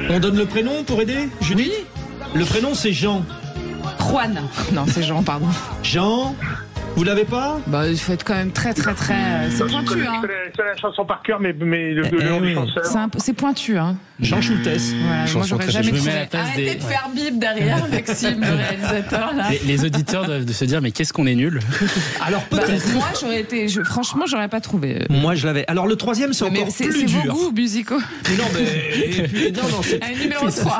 on donne le prénom pour aider, Julie ? Le prénom, c'est Jean. Juan. Non, c'est Jean, pardon. Jean. Vous l'avez pas ? Bah, il faut être quand même très. C'est pointu, hein. Je connais la chanson par cœur, mais le nom du chanteur. C'est pointu, hein. Jean Schultes. Voilà, moi, j'aurais jamais trouvé. Arrêtez de faire bip derrière, Maxime, le réalisateur, là. Les auditeurs doivent se dire, mais qu'est-ce qu'on est nul. Alors, peut-être. Moi, franchement, j'aurais pas trouvé. Moi, je l'avais. Alors, le troisième, c'est encore plus dur. C'est vos goûts musicaux. Non, mais. Non, c'est. Numéro 3.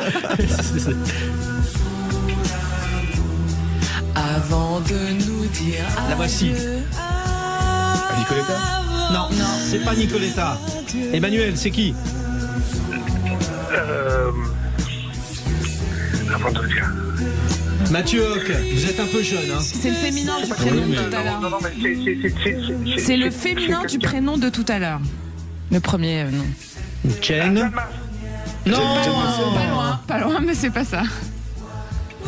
Avant de nous dire. La voici. Nicoletta ? Non, c'est pas Nicoletta. Emmanuel, c'est qui ? Avant de dire. Mathieu Hoc, vous êtes un peu jeune, hein. C'est le féminin du prénom de tout à l'heure. Non, mais c'est le féminin du prénom de tout à l'heure. Le premier, non. Jen. Non. Pas loin, mais c'est pas ça.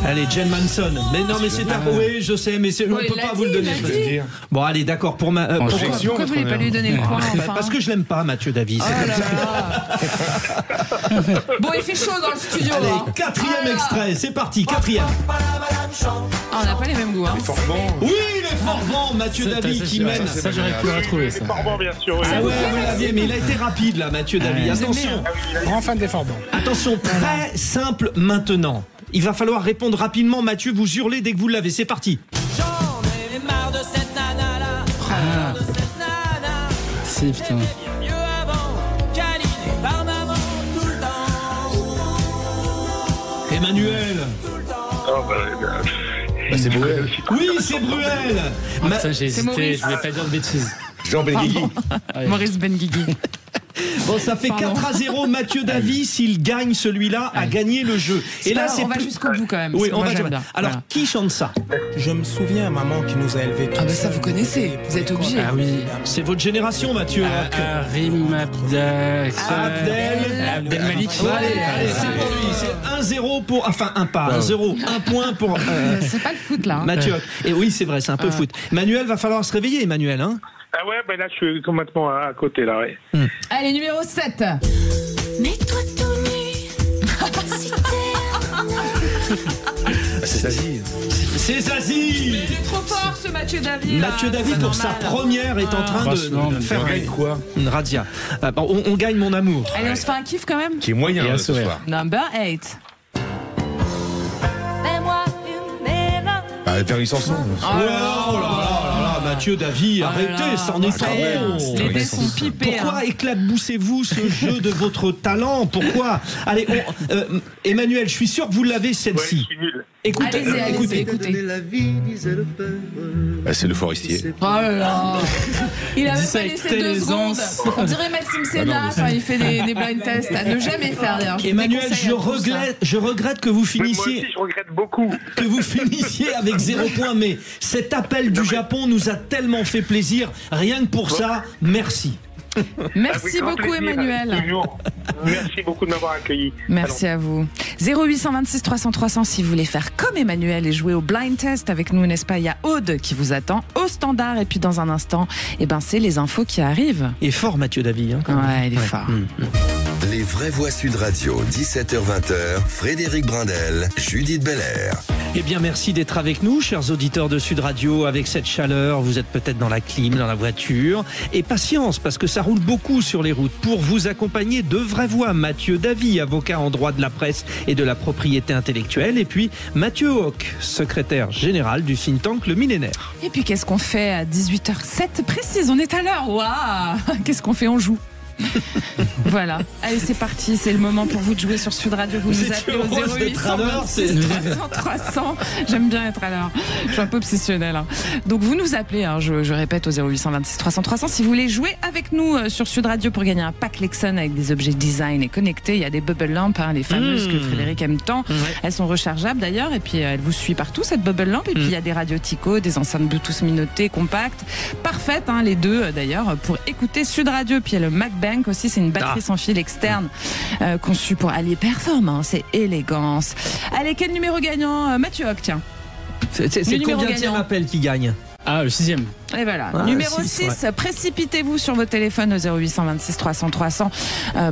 Allez, Jen Manson. Mais non, mais c'est un... Oui, je sais, mais on peut pas vous le donner. Bon, allez, d'accord. Pourquoi vous voulez pas lui donner le point, enfin ? Parce que je l'aime pas, Mathieu Davy. Bon, il fait chaud dans le studio. Allez, quatrième extrait. C'est parti, quatrième. On n'a pas les mêmes goûts, hein. Les Forbans. Oui, les Forbans, Mathieu Davy qui mène. Ça, j'aurais pu le retrouver, ça. Les Forbans, bien sûr. Ah ouais, vous l'aviez, mais il a été rapide, là, Mathieu Davy. Attention. Grand fan des Forbans. Attention, très simple maintenant. Il va falloir répondre rapidement. Mathieu, vous hurlez dès que vous l'avez. C'est parti. J'en ai marre de cette nana-là. De cette nana. Si, putain. Mieux avant, câliné par maman tout le temps. Emmanuel. C'est Bruel. Oui, c'est Bruel. Ça, j'ai hésité. Je voulais pas dire de bêtises. Jean Benguigui. Maurice Benguigui. Bon, ça fait 4-0. Mathieu Davy, s'il gagne celui-là, a gagné le jeu. Et là, on va jusqu'au bout quand même. Oui, on va. Alors, voilà. qui chante ça ? Je me souviens, maman qui nous a élevés. Ah, bah ça, vous connaissez. Vous êtes obligé. Ah oui. C'est votre génération, Mathieu. Rim Abdel Malik. Allez, c'est pour lui. C'est 1-0 pour. Enfin, un pas. 1-0. Un point pour. C'est pas le foot, là. Mathieu. Et oui, c'est vrai, c'est un peu foot. Manuel, va falloir se réveiller, Emmanuel, hein ? Ah ouais, ben là, je suis complètement à côté, là, ouais. Allez, numéro 7. Mets-toi tout nu, si C'est Zazie. C'est Zazie. Il est trop fort ce Mathieu Davy. Mathieu Davy pour sa première est en train de faire une razzia. On gagne mon amour. Allez, on se fait un kiff quand même. Qui est moyen ce soir. Number 8. Faire une chanson. Oh là, Mathieu Davy, arrêtez, c'en est trop. Les dés sont pipés. Pourquoi éclaboussez-vous ce jeu de votre talent? Pourquoi? Allez, Emmanuel, je suis sûr que vous l'avez celle-ci. Écoutez. C'est le forestier. Oh là là. Il avait pas laissé 2 secondes. On dirait Maxime Sénat quand il fait des blind tests. À ne jamais faire d'ailleurs. Emmanuel, je regrette que vous finissiez. Moi aussi, je regrette beaucoup. Que vous finissiez avec 0 point, mais cet appel du Japon nous a tellement fait plaisir. Rien que pour ça, merci. Merci beaucoup Emmanuel. Merci beaucoup de m'avoir accueilli. Merci à vous. 0826 300 300 si vous voulez faire comme Emmanuel et jouer au blind test avec nous, n'est-ce pas? Il y a Aude qui vous attend au standard et puis dans un instant, c'est les infos qui arrivent. Et fort Mathieu Davy. Ouais, il est fort. Les vraies voix Sud Radio, 17h-20h, Frédéric Brindel, Judith Belair. Eh bien, merci d'être avec nous, chers auditeurs de Sud Radio, avec cette chaleur. Vous êtes peut-être dans la clim, dans la voiture. Et patience, parce que ça roule beaucoup sur les routes. Pour vous accompagner, de vraies voix, Mathieu Davy, avocat en droit de la presse et de la propriété intellectuelle. Et puis, Mathieu Hoc, secrétaire général du think tank Le Millénaire. Et puis, qu'est-ce qu'on fait à 18h07 précise? On est à l'heure. Waouh! Qu'est-ce qu'on fait? On joue. Voilà, allez c'est parti, c'est le moment pour vous de jouer sur Sud Radio. Vous nous appelez au 0826 300. J'aime bien être à l'heure, je suis un peu obsessionnelle. Donc vous nous appelez, je répète, au 0826 300 300 si vous voulez jouer avec nous sur Sud Radio pour gagner un pack Lexon avec des objets design et connectés. Il y a des bubble lamps, les fameuses que Frédéric aime tant. Elles sont rechargeables d'ailleurs et puis elles vous suivent partout cette bubble lamp. Et puis il y a des radios Tico, des enceintes Bluetooth minotées compactes, parfaites les deux d'ailleurs pour écouter Sud Radio. Puis il y a le MacBank aussi, c'est une batterie sans fil externe conçue pour allier performance et élégance. Allez, quel numéro gagnant? Mathieu Hoc, tiens. C'est le combienième appel qui gagne? Le 6e. Et voilà, numéro 6, précipitez-vous sur vos téléphones au 0826 300 300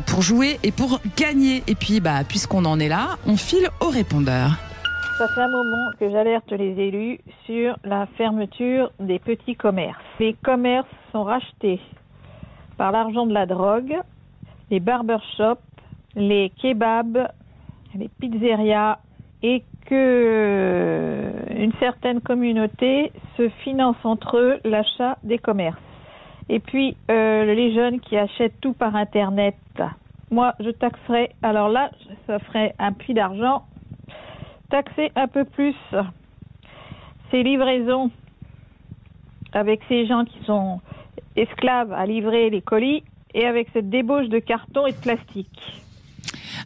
pour jouer et pour gagner. Et puis, puisqu'on en est là, on file au répondeur. Ça fait un moment que j'alerte les élus sur la fermeture des petits commerces. Les commerces sont rachetés par l'argent de la drogue, les barbershops, les kebabs, les pizzerias, et que une certaine communauté se finance entre eux l'achat des commerces. Et puis les jeunes qui achètent tout par Internet, moi je taxerais, alors là ça ferait un puits d'argent, taxer un peu plus ces livraisons avec ces gens qui sont esclaves à livrer les colis et avec cette débauche de carton et de plastique.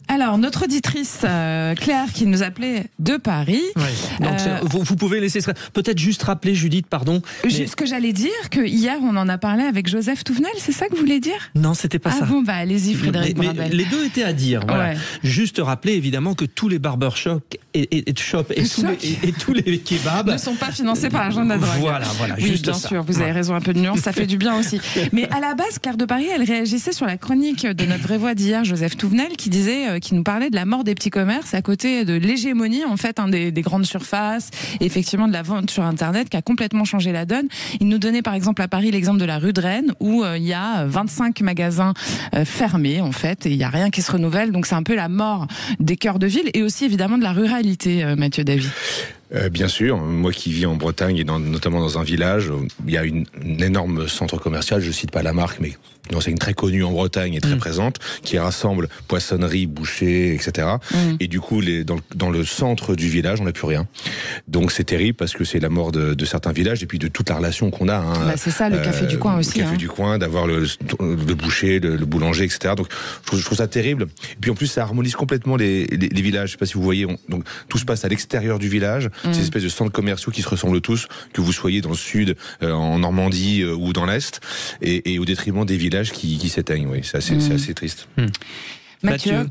Alors, notre auditrice Claire qui nous appelait de Paris. Oui. Donc, vous pouvez laisser peut-être juste rappeler, Judith, pardon. Ce que j'allais dire, que hier on en a parlé avec Joseph Touvenel, c'est ça que vous voulez dire? Non, c'était pas ça. Ah bon, allez-y, Frédéric Brindel. Mais les deux étaient à dire. Voilà. Ouais. Juste rappeler évidemment que tous les barbershops et tous les kebabs ne sont pas financés par l'argent de la drogue. Voilà. Oui, juste bien ça. sûr, vous avez raison, un peu de nuance, ça fait du bien aussi. Mais à la base, Claire de Paris, elle réagissait sur la chronique de notre vraie voix d'hier, Joseph Touvenel, qui nous parlait de la mort des petits commerces à côté de l'hégémonie en fait des grandes surfaces, et effectivement de la vente sur Internet qui a complètement changé la donne. Il nous donnait par exemple à Paris l'exemple de la rue de Rennes où il y a 25 magasins fermés en fait et il n'y a rien qui se renouvelle, donc c'est un peu la mort des cœurs de ville et aussi évidemment de la ruralité, Mathieu Davy. Bien sûr, moi qui vis en Bretagne et notamment dans un village, il y a une énorme centre commercial, je cite pas la marque, mais c'est une très connue en Bretagne et très présente, qui rassemble poissonnerie, boucher, etc. Et du coup, dans le centre du village, on n'a plus rien. Donc c'est terrible parce que c'est la mort de certains villages et puis de toute la relation qu'on a. C'est ça, le café du coin aussi. Le café du coin, d'avoir le boucher, le boulanger, etc. Donc je trouve ça terrible. Et puis en plus, ça harmonise complètement les villages. Je sais pas si vous voyez, donc tout se passe à l'extérieur du village. Ces espèces de centres commerciaux qui se ressemblent tous, que vous soyez dans le sud, en Normandie ou dans l'est, et au détriment des villages qui s'éteignent. Oui, c'est assez triste. Mathieu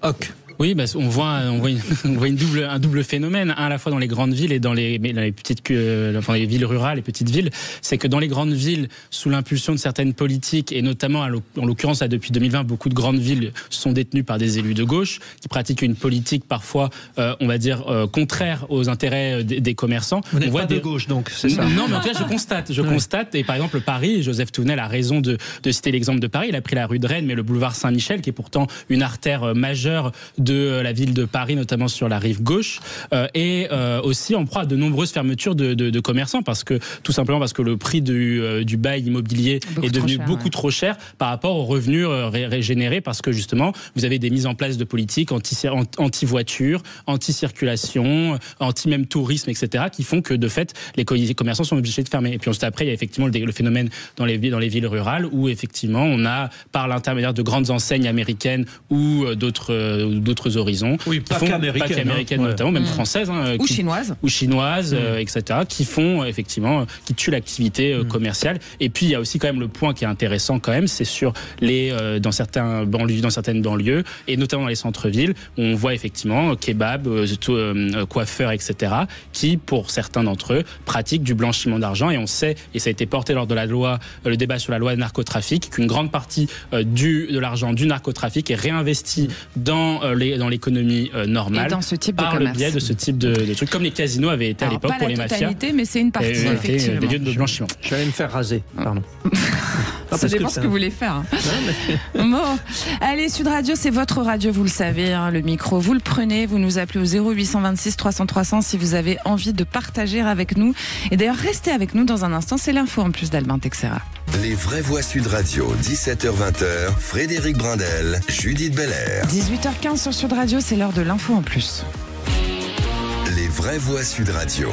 Hoc. Oui, on voit un double phénomène, à la fois dans les grandes villes et dans les petites, les villes rurales, les petites villes. C'est que dans les grandes villes, sous l'impulsion de certaines politiques, et notamment en l'occurrence là, depuis 2020, beaucoup de grandes villes sont détenues par des élus de gauche qui pratiquent une politique parfois, on va dire, contraire aux intérêts des commerçants. Vous n'êtes pas de gauche, donc, c'est ça? Non, mais en tout cas, je constate. Et par exemple, Paris, Joseph Touvenel a raison de citer l'exemple de Paris. Il a pris la rue de Rennes, mais le boulevard Saint-Michel, qui est pourtant une artère majeure de la ville de Paris, notamment sur la rive gauche, et aussi en proie à de nombreuses fermetures de commerçants, tout simplement parce que le prix du bail immobilier est devenu beaucoup trop cher par rapport aux revenus régénérés, parce que justement, vous avez des mises en place de politiques anti-voiture, anti-circulation, anti-même tourisme, etc., qui font que de fait, les commerçants sont obligés de fermer. Et puis ensuite, après, il y a effectivement le phénomène dans les villes rurales, où effectivement, on a, par l'intermédiaire de grandes enseignes américaines ou d'autres horizons, oui, pas qu'américaines notamment, même françaises, ou chinoises, etc., qui font effectivement, qui tuent l'activité commerciale. Et puis il y a aussi quand même le point qui est intéressant quand même, c'est sur dans certaines banlieues et notamment dans les centres-villes, on voit effectivement kebab, coiffeurs, etc., qui pour certains d'entre eux pratiquent du blanchiment d'argent. Et on sait, et ça a été porté lors de le débat sur la loi narcotrafic, qu'une grande partie de l'argent du narcotrafic est réinvesti dans l'économie normale, et dans ce type par de le biais de ce type de trucs, comme les casinos avaient été à l'époque pour les mafias. Mais c'est une partie, effectivement. Des lieux de blanchiment. Je vais aller me faire raser, pardon. Ça dépend ce que vous voulez faire. Bon, allez, Sud Radio, c'est votre radio, vous le savez, le micro, vous le prenez, vous nous appelez au 0826 300 300 si vous avez envie de partager avec nous. Et d'ailleurs, restez avec nous dans un instant, c'est l'info en plus d'Albin Texera. Les vraies voix Sud Radio, 17h-20h, Frédéric Brindel, Judith Belair. 18h15 sur Sud Radio, c'est l'heure de l'info en plus. Les vraies voix Sud Radio.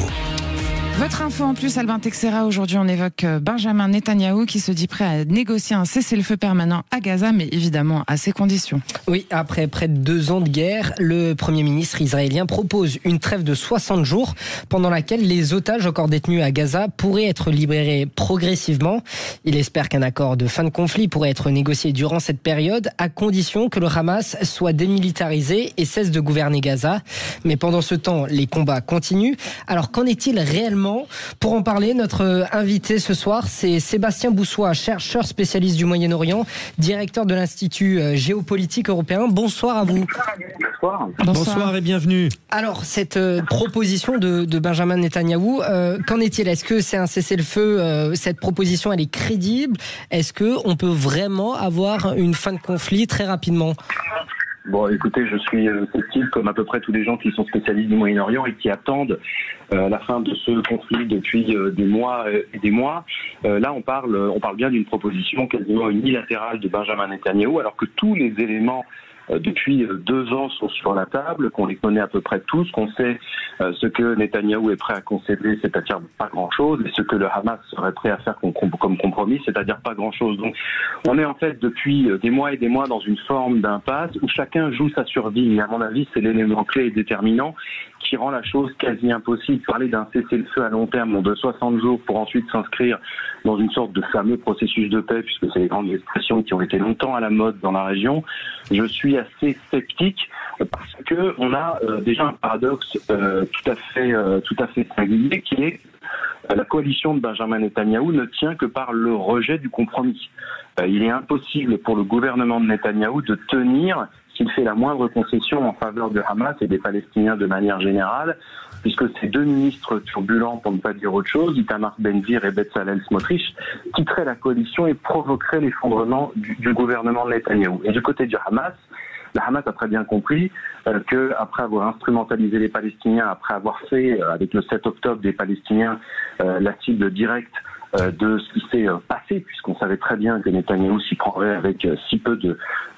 Votre info en plus, Albin Texera. Aujourd'hui, on évoque Benjamin Netanyahou qui se dit prêt à négocier un cessez-le-feu permanent à Gaza, mais évidemment à ses conditions. Oui, après près de 2 ans de guerre, le Premier ministre israélien propose une trêve de 60 jours pendant laquelle les otages encore détenus à Gaza pourraient être libérés progressivement. Il espère qu'un accord de fin de conflit pourrait être négocié durant cette période, à condition que le Hamas soit démilitarisé et cesse de gouverner Gaza. Mais pendant ce temps, les combats continuent. Alors qu'en est-il réellement ? Pour en parler, notre invité ce soir, c'est Sébastien Boussois, chercheur spécialiste du Moyen-Orient, directeur de l'Institut géopolitique européen. Bonsoir à vous. Bonsoir et bienvenue. Alors, cette proposition de Benjamin Netanyahou, qu'en est-il? Est-ce que c'est un cessez-le-feu? Cette proposition, elle est crédible? Est-ce qu'on peut vraiment avoir une fin de conflit très rapidement? Bon, écoutez, je suis sceptique comme à peu près tous les gens qui sont spécialistes du Moyen-Orient et qui attendent la fin de ce conflit depuis des mois et des mois. Là, on parle bien d'une proposition quasiment unilatérale de Benjamin Netanyahou, alors que tous les éléments depuis 2 ans sont sur la table, qu'on les connaît à peu près tous, qu'on sait ce que Netanyahou est prêt à concéder, c'est-à-dire pas grand-chose, et ce que le Hamas serait prêt à faire comme compromis, c'est-à-dire pas grand-chose. Donc on est en fait depuis des mois et des mois dans une forme d'impasse où chacun joue sa survie. Et à mon avis, c'est l'élément clé et déterminant qui rend la chose quasi impossible. Parler d'un cessez-le-feu à long terme de 60 jours pour ensuite s'inscrire dans une sorte de fameux processus de paix, puisque c'est les grandes expressions qui ont été longtemps à la mode dans la région, je suis assez sceptique parce que on a déjà un paradoxe tout à fait singulier qui est la coalition de Benjamin Netanyahou ne tient que par le rejet du compromis. Il est impossible pour le gouvernement de Netanyahou de tenir s'il fait la moindre concession en faveur de Hamas et des Palestiniens de manière générale, puisque ces 2 ministres turbulents, pour ne pas dire autre chose, Itamar Ben-Gvir et Bezalel Smotrich, quitteraient la coalition et provoqueraient l'effondrement du gouvernement de Netanyahou. Et du côté du Hamas, la Hamas a très bien compris qu'après avoir instrumentalisé les Palestiniens, après avoir fait, avec le 7 octobre des Palestiniens, la cible directe de ce qui s'est passé, puisqu'on savait très bien que Netanyahou s'y prendrait avec si peu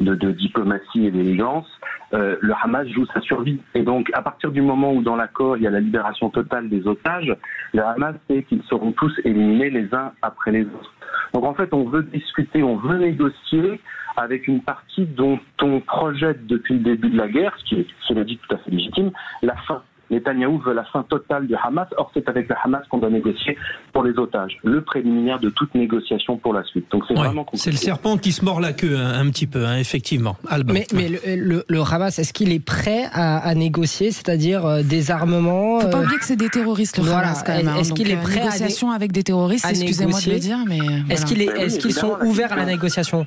de diplomatie et d'élégance, le Hamas joue sa survie. Et donc, à partir du moment où dans l'accord, il y a la libération totale des otages, le Hamas sait qu'ils seront tous éliminés les uns après les autres. Donc en fait, on veut discuter, on veut négocier avec une partie dont on projette depuis le début de la guerre, ce qui est, cela dit, tout à fait légitime, la fin. Netanyahou veut la fin totale du Hamas. Or, c'est avec le Hamas qu'on doit négocier pour les otages. Le préliminaire de toute négociation pour la suite. Donc, c'est vraiment compliqué. C'est le serpent qui se mord la queue un petit peu, effectivement. Alban. Mais le Hamas, est-ce qu'il est prêt à négocier, c'est-à-dire des armements Faut pas oublier que c'est des terroristes, le Hamas, quand même. Est-ce qu'il est prêt à négociation avec des terroristes, excusez-moi de le dire, mais est-ce qu'ils sont ouverts à la négociation?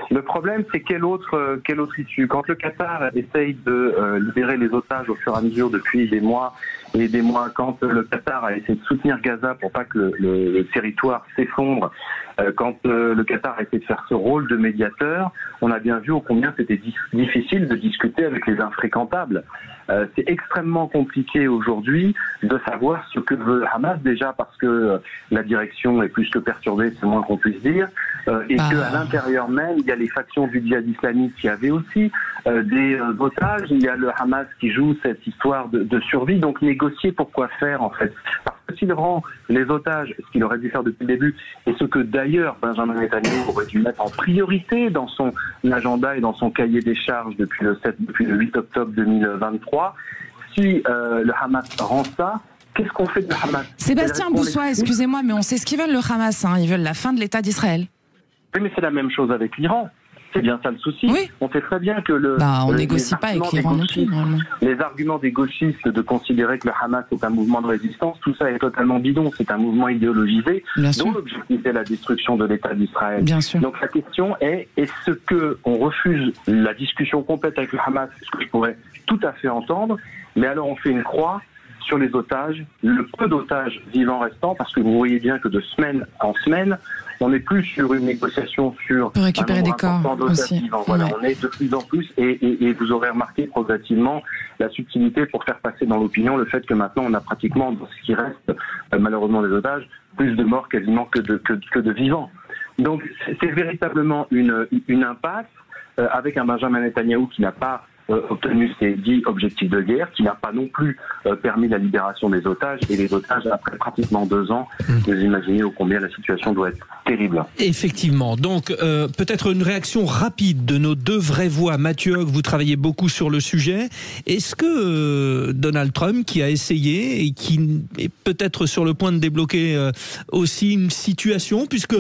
Le problème, c'est quelle autre issue? Quand le Qatar essaye de libérer les otages au fur et à mesure depuis des mois et des mois, quand le Qatar a essayé de soutenir Gaza pour pas que le territoire s'effondre, quand le Qatar a essayé de faire ce rôle de médiateur, on a bien vu ô combien c'était difficile de discuter avec les infréquentables. C'est extrêmement compliqué aujourd'hui de savoir ce que veut Hamas, déjà parce que la direction est plus que perturbée, c'est le moins qu'on puisse dire, et qu'à l'intérieur même, il y a les factions du djihad islamique qui avaient aussi des otages, il y a le Hamas qui joue cette histoire de survie, donc négocier pour quoi faire en fait. Parce que s'il rend les otages, ce qu'il aurait dû faire depuis le début, et ce que d'ailleurs Benjamin Netanyahou aurait dû mettre en priorité dans son agenda et dans son cahier des charges depuis le 8 octobre 2023, si le Hamas rend ça, qu'est-ce qu'on fait de Hamas? Sébastien Boussois, excusez-moi, mais on sait ce qu'ils veulent, le Hamas. Ils veulent la fin de l'État d'Israël. Oui, mais c'est la même chose avec l'Iran. C'est bien ça le souci. Oui. On sait très bien que on négocie pas avec l'Iran non plus, normalement. Les arguments des gauchistes de considérer que le Hamas est un mouvement de résistance, tout ça est totalement bidon. C'est un mouvement idéologisé dont l'objectif est la destruction de l'État d'Israël. Bien sûr. Donc la question est-ce qu'on refuse la discussion complète avec le Hamas, ce que je pourrais tout à fait entendre, mais alors on fait une croix sur les otages, le peu d'otages vivants restants, parce que vous voyez bien que de semaine en semaine, on n'est plus sur une négociation sur pour récupérer des corps aussi. Vivants. Voilà, on est de plus en plus, et vous aurez remarqué progressivement la subtilité pour faire passer dans l'opinion le fait que maintenant on a pratiquement, dans ce qui reste malheureusement des otages, plus de morts quasiment que de vivants. Donc c'est véritablement une impasse avec un Benjamin Netanyahou qui n'a pas obtenu ses 10 objectifs de guerre, qui n'a pas non plus permis la libération des otages, et les otages, après pratiquement 2 ans, vous imaginez ô combien la situation doit être terrible. Effectivement. Donc, peut-être une réaction rapide de nos deux vraies voix. Mathieu Hogg, vous travaillez beaucoup sur le sujet. Est-ce que Donald Trump, qui a essayé et qui est peut-être sur le point de débloquer aussi une situation, puisque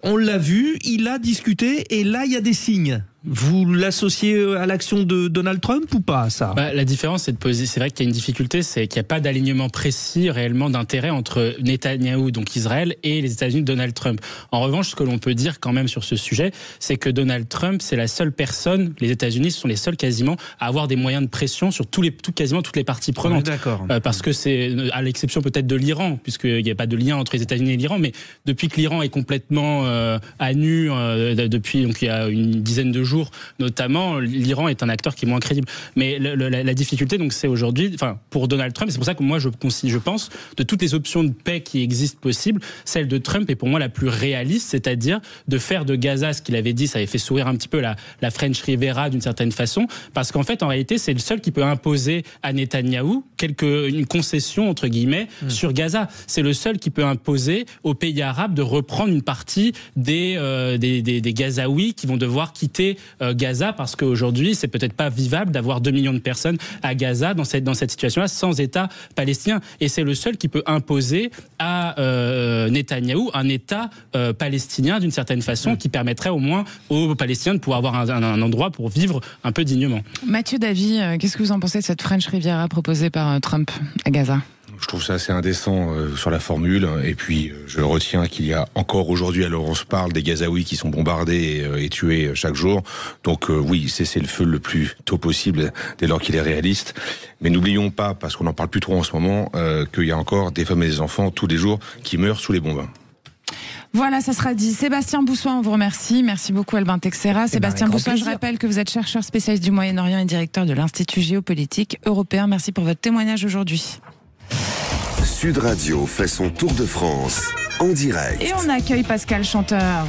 on l'a vu, il a discuté, et là, il y a des signes. Vous l'associez à l'action de Donald Trump ou pas, ça? La différence, c'est vrai qu'il y a une difficulté, c'est qu'il n'y a pas d'alignement précis réellement d'intérêt entre Netanyahou, donc Israël, et les États-Unis de Donald Trump. En revanche, ce que l'on peut dire quand même sur ce sujet, c'est que Donald Trump, c'est la seule personne, les États-Unis sont les seuls quasiment à avoir des moyens de pression sur quasiment toutes les parties prenantes. D'accord. Parce que c'est, à l'exception peut-être de l'Iran, puisqu'il n'y a pas de lien entre les États-Unis et l'Iran, mais depuis que l'Iran est complètement à nu, depuis donc il y a une dizaine de jours, notamment, l'Iran est un acteur qui est moins crédible. Mais la difficulté, donc, c'est aujourd'hui, pour Donald Trump, c'est pour ça que moi, je pense, de toutes les options de paix qui existent possibles, celle de Trump est pour moi la plus réaliste, c'est-à-dire de faire de Gaza, ce qu'il avait dit, ça avait fait sourire un petit peu la French Riviera d'une certaine façon, parce qu'en fait, en réalité, c'est le seul qui peut imposer à Netanyahou une concession, entre guillemets, sur Gaza. C'est le seul qui peut imposer aux pays arabes de reprendre une partie des Gazaouis qui vont devoir quitter Gaza, parce qu'aujourd'hui, c'est peut-être pas vivable d'avoir 2 millions de personnes à Gaza dans cette situation-là sans État palestinien. Et c'est le seul qui peut imposer à Netanyahou un État palestinien d'une certaine façon qui permettrait au moins aux Palestiniens de pouvoir avoir un endroit pour vivre un peu dignement. Mathieu Davy, qu'est-ce que vous en pensez de cette French Riviera proposée par Trump à Gaza ? Je trouve ça assez indécent sur la formule, et puis je retiens qu'il y a encore aujourd'hui, alors on se parle, des Gazaouis qui sont bombardés et tués chaque jour. Donc oui, cessez le feu le plus tôt possible dès lors qu'il est réaliste. Mais n'oublions pas, parce qu'on n'en parle plus trop en ce moment, qu'il y a encore des femmes et des enfants tous les jours qui meurent sous les bombes. Voilà, ça sera dit. Sébastien Boussois, on vous remercie. Merci beaucoup, Albin Texera. Sébastien Boussois, je rappelle que vous êtes chercheur spécialiste du Moyen-Orient et directeur de l'Institut géopolitique européen. Merci pour votre témoignage aujourd'hui. Sud Radio fait son tour de France en direct. Et on accueille Pascal Chanteur.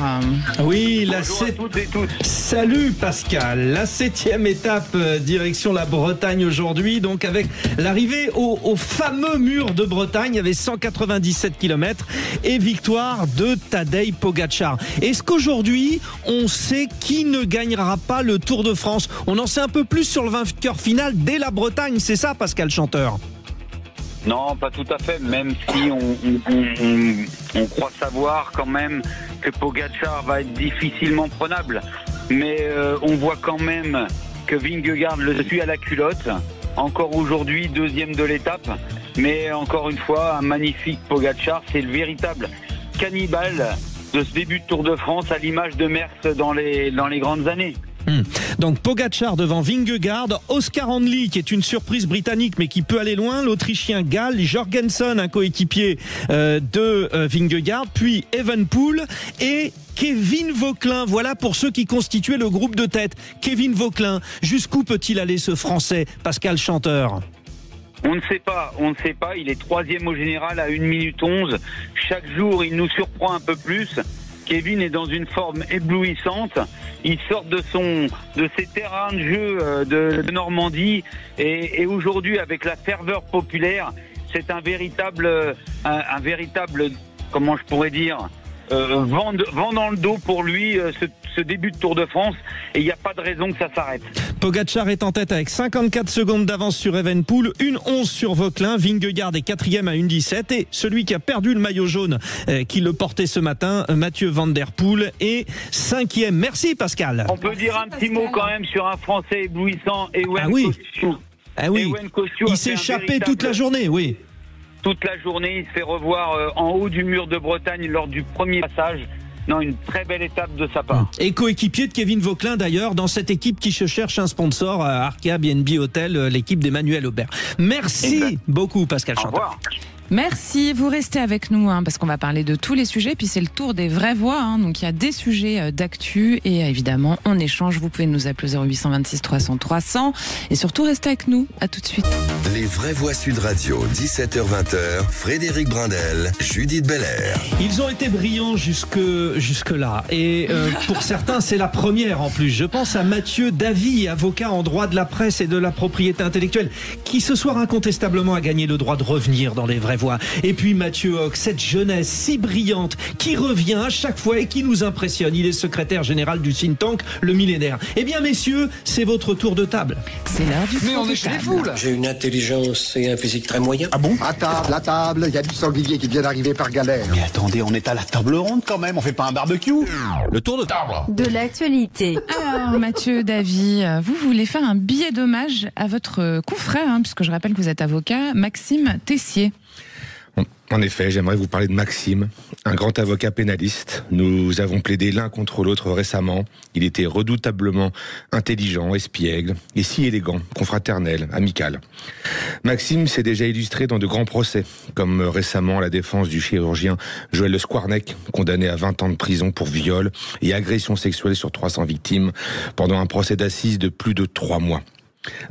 Oui, Bonjour à toutes et tous. Salut Pascal, la 7e étape direction la Bretagne aujourd'hui, donc avec l'arrivée au fameux mur de Bretagne avec 197 km et victoire de Tadej Pogačar. Est-ce qu'aujourd'hui on sait qui ne gagnera pas le Tour de France? On en sait un peu plus sur le vainqueur final dès la Bretagne, c'est ça Pascal Chanteur? Non, pas tout à fait, même si on croit savoir quand même que Pogačar va être difficilement prenable. Mais on voit quand même que Vingegaard le suit à la culotte. Encore aujourd'hui, 2e de l'étape. Mais encore une fois, un magnifique Pogačar, c'est le véritable cannibale de ce début de Tour de France à l'image de Merckx dans les grandes années. Donc Pogačar devant Vingegaard, Oscar Handley qui est une surprise britannique mais qui peut aller loin, l'Autrichien Gall, Jorgensen, un coéquipier de Vingegaard, puis Evenepoel et Kevin Vauquelin. Voilà pour ceux qui constituaient le groupe de tête. Kevin Vauquelin, jusqu'où peut-il aller ce Français, Pascal Chanteur? On ne sait pas, il est 3e au général à 1 minute 11. Chaque jour il nous surprend un peu plus. Kevin est dans une forme éblouissante. Il sort de ses terrains de jeu de Normandie et aujourd'hui avec la ferveur populaire, c'est un véritable, comment je pourrais dire, vent dans le dos pour lui ce début de Tour de France et il n'y a pas de raison que ça s'arrête. Pogačar est en tête avec 54 secondes d'avance sur Evenepoel, 1:11 sur Vauquelin, Vingegaard est 4e à 1:17 et celui qui a perdu le maillot jaune qui le portait ce matin, Mathieu Van Der Poel est 5e. Merci Pascal. On peut dire un petit mot quand même sur un Français éblouissant, Ewen Kosciuszko. Il s'est échappé toute la journée, oui. Toute la journée, il se fait revoir en haut du mur de Bretagne lors du premier passage. Non, une très belle étape de sa part. Et coéquipier de Kevin Vauquelin d'ailleurs dans cette équipe qui se cherche un sponsor, Arkea BNB Hotel, l'équipe d'Emmanuel Aubert. Merci beaucoup Pascal Chanteur. Au revoir. Merci, vous restez avec nous parce qu'on va parler de tous les sujets, puis c'est le tour des vraies voix, donc il y a des sujets d'actu et évidemment on échange, vous pouvez nous appeler 0826 300 300 et surtout restez avec nous, à tout de suite. Les vraies voix Sud Radio, 17h-20h, Frédéric Brindel, Judith Belair. Ils ont été brillants jusque là et pour certains c'est la première en plus. Je pense à Mathieu Davy, avocat en droit de la presse et de la propriété intellectuelle, qui ce soir incontestablement a gagné le droit de revenir dans les vraies voix. Et puis Mathieu Hoc, cette jeunesse si brillante qui revient à chaque fois et qui nous impressionne. Il est secrétaire général du think tank Le Millénaire. Eh bien messieurs, c'est votre tour de table. C'est l'heure du Mais tour on de est chez les table. fous là. J'ai une intelligence et un physique très moyen. Ah bon? À table, il y a du sanglier qui vient d'arriver par galère. Mais attendez, on est à la table ronde quand même, on fait pas un barbecue. Le tour de table. De l'actualité. Alors Mathieu Davy, vous voulez faire un billet d'hommage à votre confrère, puisque je rappelle que vous êtes avocat, Maxime Tessier. En effet, j'aimerais vous parler de Maxime, un grand avocat pénaliste. Nous avons plaidé l'un contre l'autre récemment. Il était redoutablement intelligent, espiègle, et si élégant, confraternel, amical. Maxime s'est déjà illustré dans de grands procès, comme récemment la défense du chirurgien Joël Le Squarnec, condamné à 20 ans de prison pour viol et agression sexuelle sur 300 victimes, pendant un procès d'assises de plus de 3 mois.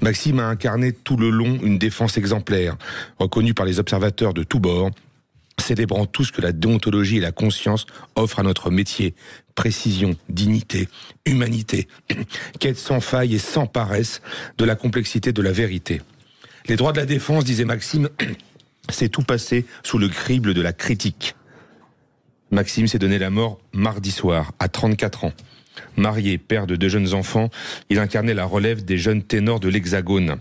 Maxime a incarné tout le long une défense exemplaire, reconnue par les observateurs de tous bords, célébrant tout ce que la déontologie et la conscience offrent à notre métier. Précision, dignité, humanité, quête sans faille et sans paresse de la complexité de la vérité. Les droits de la défense, disait Maxime, c'est tout passer sous le crible de la critique. Maxime s'est donné la mort mardi soir, à 34 ans. Marié, père de 2 jeunes enfants, il incarnait la relève des jeunes ténors de l'Hexagone.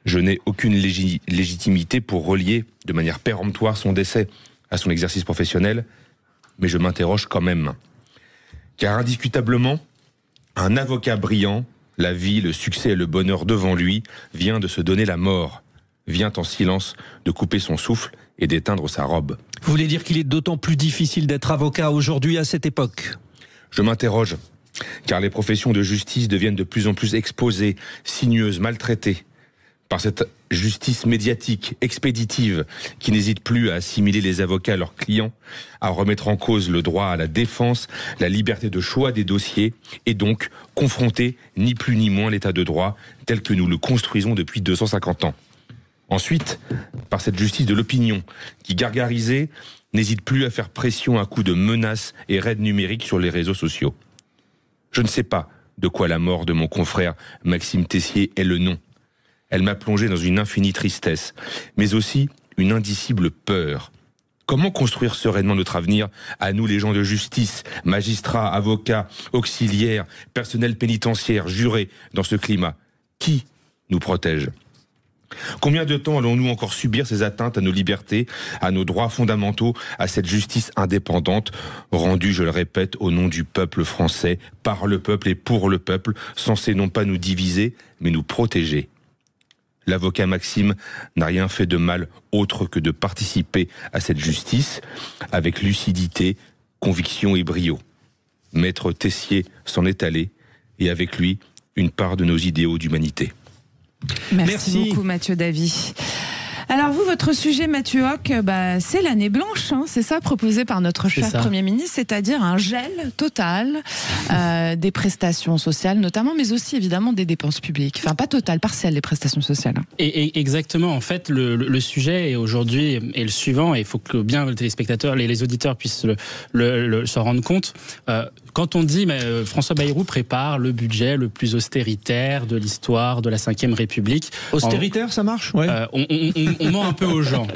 Je n'ai aucune légitimité pour relier de manière péremptoire son décès à son exercice professionnel, mais je m'interroge quand même. Car indiscutablement, un avocat brillant, la vie, le succès et le bonheur devant lui, vient de se donner la mort, vient en silence de couper son souffle et d'éteindre sa robe. Vous voulez dire qu'il est d'autant plus difficile d'être avocat aujourd'hui à cette époque? Je m'interroge, car les professions de justice deviennent de plus en plus exposées, sinueuses, maltraitées, par cette justice médiatique, expéditive, qui n'hésite plus à assimiler les avocats à leurs clients, à remettre en cause le droit à la défense, la liberté de choix des dossiers, et donc confronter ni plus ni moins l'état de droit tel que nous le construisons depuis 250 ans. Ensuite, par cette justice de l'opinion, qui gargarisée n'hésite plus à faire pression à coups de menaces et raids numériques sur les réseaux sociaux. Je ne sais pas de quoi la mort de mon confrère Maxime Tessier est le nom. Elle m'a plongé dans une infinie tristesse, mais aussi une indicible peur. Comment construire sereinement notre avenir, à nous les gens de justice, magistrats, avocats, auxiliaires, personnel pénitentiaire, jurés, dans ce climat? Qui nous protège? Combien de temps allons-nous encore subir ces atteintes à nos libertés, à nos droits fondamentaux, à cette justice indépendante, rendue, je le répète, au nom du peuple français, par le peuple et pour le peuple, censée non pas nous diviser, mais nous protéger? L'avocat Maxime n'a rien fait de mal autre que de participer à cette justice avec lucidité, conviction et brio. Maître Tessier s'en est allé et avec lui une part de nos idéaux d'humanité. Merci beaucoup Mathieu Davy. Alors vous, votre sujet Mathieu Hoc, c'est l'année blanche, hein, c'est ça proposé par notre cher Premier ministre, c'est-à-dire un gel total des prestations sociales notamment, mais aussi évidemment des dépenses publiques. Enfin pas total, partiel des prestations sociales. Et exactement, en fait le sujet aujourd'hui est le suivant, et il faut que bien les téléspectateurs, les auditeurs puissent s'en rendre compte. Quand on dit François Bayrou prépare le budget le plus austéritaire de l'histoire de la Ve République. Austéritaire, ça marche? Ouais. On ment un peu aux gens.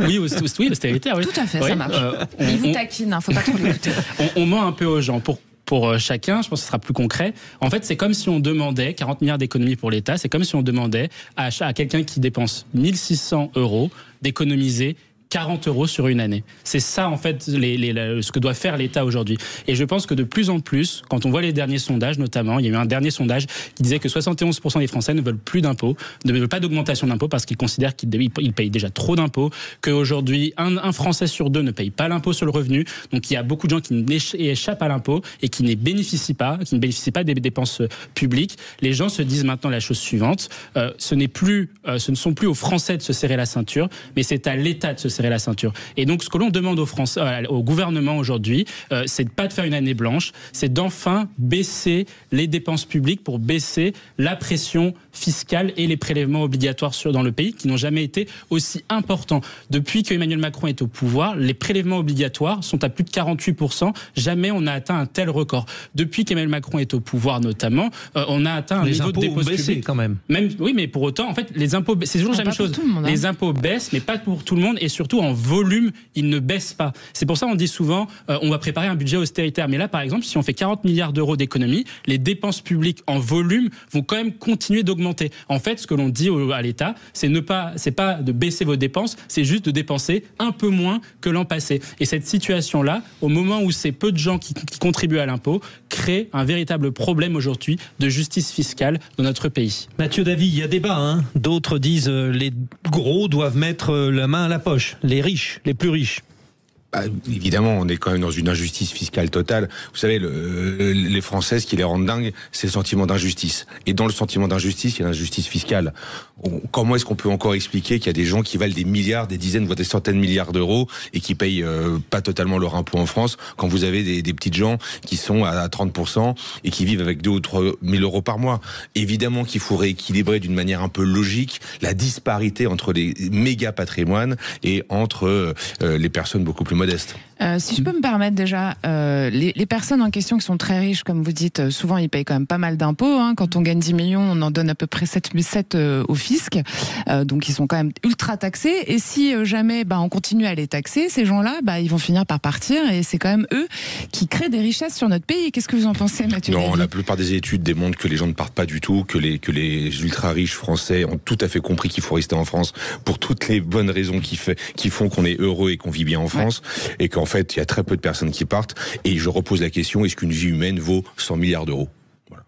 Oui, l'austéritaire, oui. Tout à fait, ça marche. Il vous taquine, faut pas trop l'écouter. On ment un peu aux gens. Pour chacun, je pense que ce sera plus concret. En fait, c'est comme si on demandait 40 milliards d'économies pour l'État, c'est comme si on demandait à quelqu'un qui dépense 1600 € d'économiser 40 € sur une année. C'est ça, en fait, ce que doit faire l'État aujourd'hui. Et je pense que de plus en plus, quand on voit les derniers sondages, notamment, il y a eu un dernier sondage qui disait que 71% des Français ne veulent plus d'impôts, ne veulent pas d'augmentation d'impôts parce qu'ils considèrent qu'ils payent déjà trop d'impôts, qu'aujourd'hui, un Français sur deux ne paye pas l'impôt sur le revenu. Donc, il y a beaucoup de gens qui échappent à l'impôt et qui ne bénéficient pas des dépenses publiques. Les gens se disent maintenant la chose suivante, ce ne sont plus aux Français de se serrer la ceinture, mais c'est à l'État de se serrer la ceinture. Et donc, ce que l'on demande au gouvernement aujourd'hui, c'est de pas de faire une année blanche, c'est d'enfin baisser les dépenses publiques pour baisser la pression fiscale et les prélèvements obligatoires dans le pays qui n'ont jamais été aussi importants. Depuis qu'Emmanuel Macron est au pouvoir, les prélèvements obligatoires sont à plus de 48%. Jamais on n'a atteint un tel record. Depuis qu'Emmanuel Macron est au pouvoir, notamment, on a atteint un niveau de dépenses publiques quand même. Oui, mais pour autant, en fait, les impôts, c'est toujours la même chose. Les impôts baissent, mais pas pour tout le monde, et surtout en volume, ils ne baissent pas. C'est pour ça qu'on dit souvent, on va préparer un budget austéritaire. Mais là, par exemple, si on fait 40 milliards d'euros d'économies, les dépenses publiques en volume vont quand même continuer d'augmenter. En fait, ce que l'on dit à l'État, c'est pas de baisser vos dépenses, c'est juste de dépenser un peu moins que l'an passé. Et cette situation-là, au moment où c'est peu de gens qui contribuent à l'impôt, crée un véritable problème aujourd'hui de justice fiscale dans notre pays. Mathieu Davy, il y a débat, hein. D'autres disent les gros doivent mettre la main à la poche, les riches, les plus riches. Évidemment, on est quand même dans une injustice fiscale totale. Vous savez, les Français, ce qui les rend dingues, c'est le sentiment d'injustice. Et dans le sentiment d'injustice, il y a l'injustice fiscale. Comment est-ce qu'on peut encore expliquer qu'il y a des gens qui valent des milliards, des dizaines, voire des centaines de milliards d'euros et qui payent pas totalement leur impôt en France, quand vous avez des petites gens qui sont à 30% et qui vivent avec 2 ou 3 000 euros par mois? Évidemment qu'il faut rééquilibrer d'une manière un peu logique la disparité entre les méga patrimoines et entre les personnes beaucoup plus modestes. Si je peux me permettre déjà, les personnes en question qui sont très riches, comme vous dites, souvent ils payent quand même pas mal d'impôts. Hein. Quand on gagne 10 millions, on en donne à peu près 7 au fisc. Donc ils sont quand même ultra taxés. Et si jamais on continue à les taxer, ces gens-là, ils vont finir par partir. Et c'est quand même eux qui créent des richesses sur notre pays. Qu'est-ce que vous en pensez, Mathieu? Non, la plupart des études démontrent que les gens ne partent pas du tout, que les ultra riches français ont tout à fait compris qu'il faut rester en France pour toutes les bonnes raisons qui font qu'on est heureux et qu'on vit bien en France. Ouais. Et qu'en fait, il y a très peu de personnes qui partent. Et je repose la question, est-ce qu'une vie humaine vaut 100 milliards d'euros? Voilà.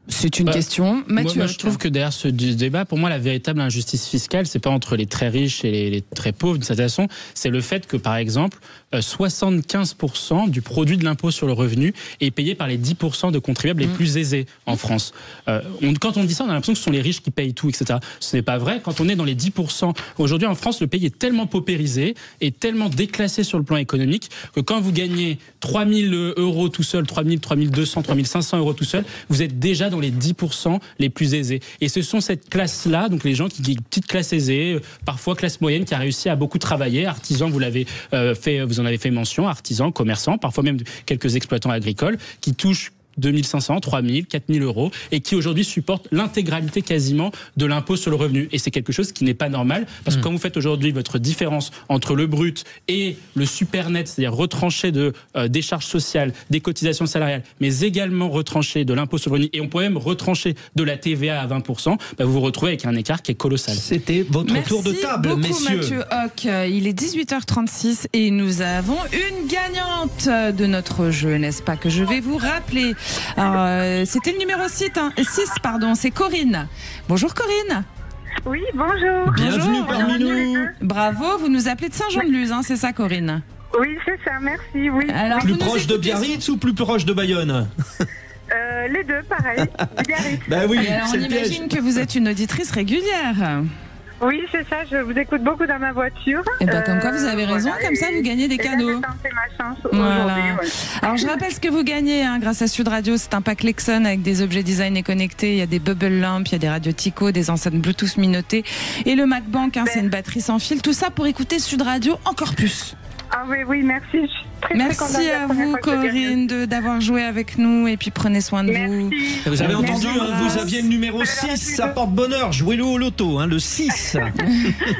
C'est une question. Mathieu, moi, je trouve que derrière ce débat, pour moi, la véritable injustice fiscale, c'est pas entre les très riches et les très pauvres, d'une certaine façon. C'est le fait que, par exemple, 75% du produit de l'impôt sur le revenu est payé par les 10% de contribuables les plus aisés en France. Quand on dit ça, on a l'impression que ce sont les riches qui payent tout, etc. Ce n'est pas vrai. Quand on est dans les 10%, aujourd'hui en France, le pays est tellement paupérisé et tellement déclassé sur le plan économique que quand vous gagnez 3 000 € tout seul, 3 000, 3 200, 3 500 € tout seul, vous êtes déjà dans les 10% les plus aisés. Et ce sont cette classe-là, donc les gens qui petite classe aisée, parfois classe moyenne, qui a réussi à beaucoup travailler, artisans, vous en avez fait mention, artisans, commerçants, parfois même quelques exploitants agricoles, qui touchent 2500, 3000, 4000 euros et qui aujourd'hui supportent l'intégralité quasiment de l'impôt sur le revenu. Et c'est quelque chose qui n'est pas normal parce que quand vous faites aujourd'hui votre différence entre le brut et le super net, c'est-à-dire retranché des charges sociales, des cotisations salariales, mais également retranché de l'impôt sur le revenu et on peut même retrancher de la TVA à 20%, vous vous retrouvez avec un écart qui est colossal. C'était votre tour de table, beaucoup, messieurs. Mathieu Hoc. Il est 18h36 et nous avons une gagnante de notre jeu, n'est-ce pas, que je vais vous rappeler. Alors, c'était le numéro 6, c'est Corinne. Bonjour Corinne. Oui, bonjour. Bienvenue parmi nous. Bravo, vous nous appelez de Saint-Jean-de-Luz, c'est ça Corinne? Oui, c'est ça, merci. Oui. Alors, plus proche de Biarritz ou plus proche de Bayonne? Les deux, pareil. Biarritz. Oui, alors, on imagine que vous êtes une auditrice régulière. Oui, c'est ça, je vous écoute beaucoup dans ma voiture. Et comme quoi vous avez raison, comme ça vous gagnez des cadeaux. C'est ma chance voilà. aujourd'hui. Alors je rappelle ce que vous gagnez grâce à Sud Radio, c'est un pack Lexon avec des objets design et connectés, il y a des bubble lamps, il y a des radios Tico, des enceintes Bluetooth Minoté et le MacBank, c'est une batterie sans fil, tout ça pour écouter Sud Radio encore plus. Ah oui, merci. Je suis très merci à vous Corinne d'avoir joué avec nous et puis prenez soin de vous. Vous avez entendu, vous aviez le numéro 6, ça porte bonheur, jouez-le au loto, le 6.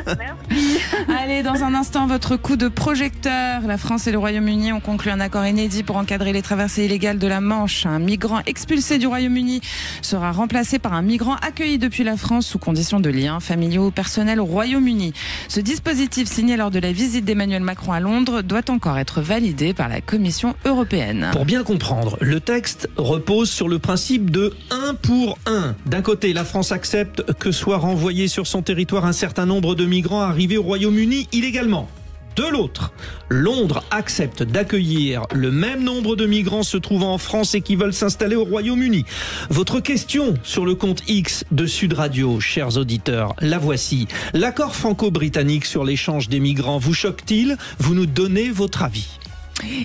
Merci. Allez, dans un instant, votre coup de projecteur. La France et le Royaume-Uni ont conclu un accord inédit pour encadrer les traversées illégales de la Manche. Un migrant expulsé du Royaume-Uni sera remplacé par un migrant accueilli depuis la France sous condition de liens familiaux ou personnels au Royaume-Uni. Ce dispositif signé lors de la visite d'Emmanuel Macron à Londres doit encore être validé par la Commission européenne. Pour bien comprendre, le texte repose sur le principe de 1 pour 1. D'un côté, la France accepte que soit renvoyé sur son territoire un certain nombre de migrants arrivés au Royaume-Uni illégalement. De l'autre, Londres accepte d'accueillir le même nombre de migrants se trouvant en France et qui veulent s'installer au Royaume-Uni. Votre question sur le compte X de Sud Radio, chers auditeurs, la voici. L'accord franco-britannique sur l'échange des migrants vous choque-t-il? Vous nous donnez votre avis.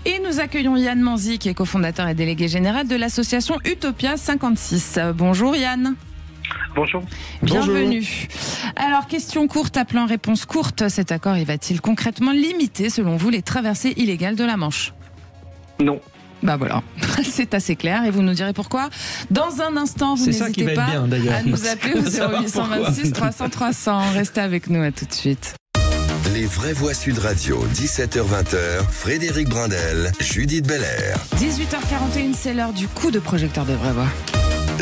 Et nous accueillons Yann Manzi, qui est cofondateur et délégué général de l'association Utopia 56. Bonjour Yann. Bonjour. Bienvenue. Alors, question courte appelant réponse courte. Cet accord, va-t-il concrètement limiter, selon vous, les traversées illégales de la Manche? Non. Voilà, c'est assez clair et vous nous direz pourquoi. Dans un instant, vous n'hésitez pas à nous appeler au 0826 300 300. Restez avec nous, à tout de suite. Les vraies voix Sud Radio, 17h-20h, Frédéric Brandel, Judith Belair. 18h41, c'est l'heure du coup de projecteur des vraies voix.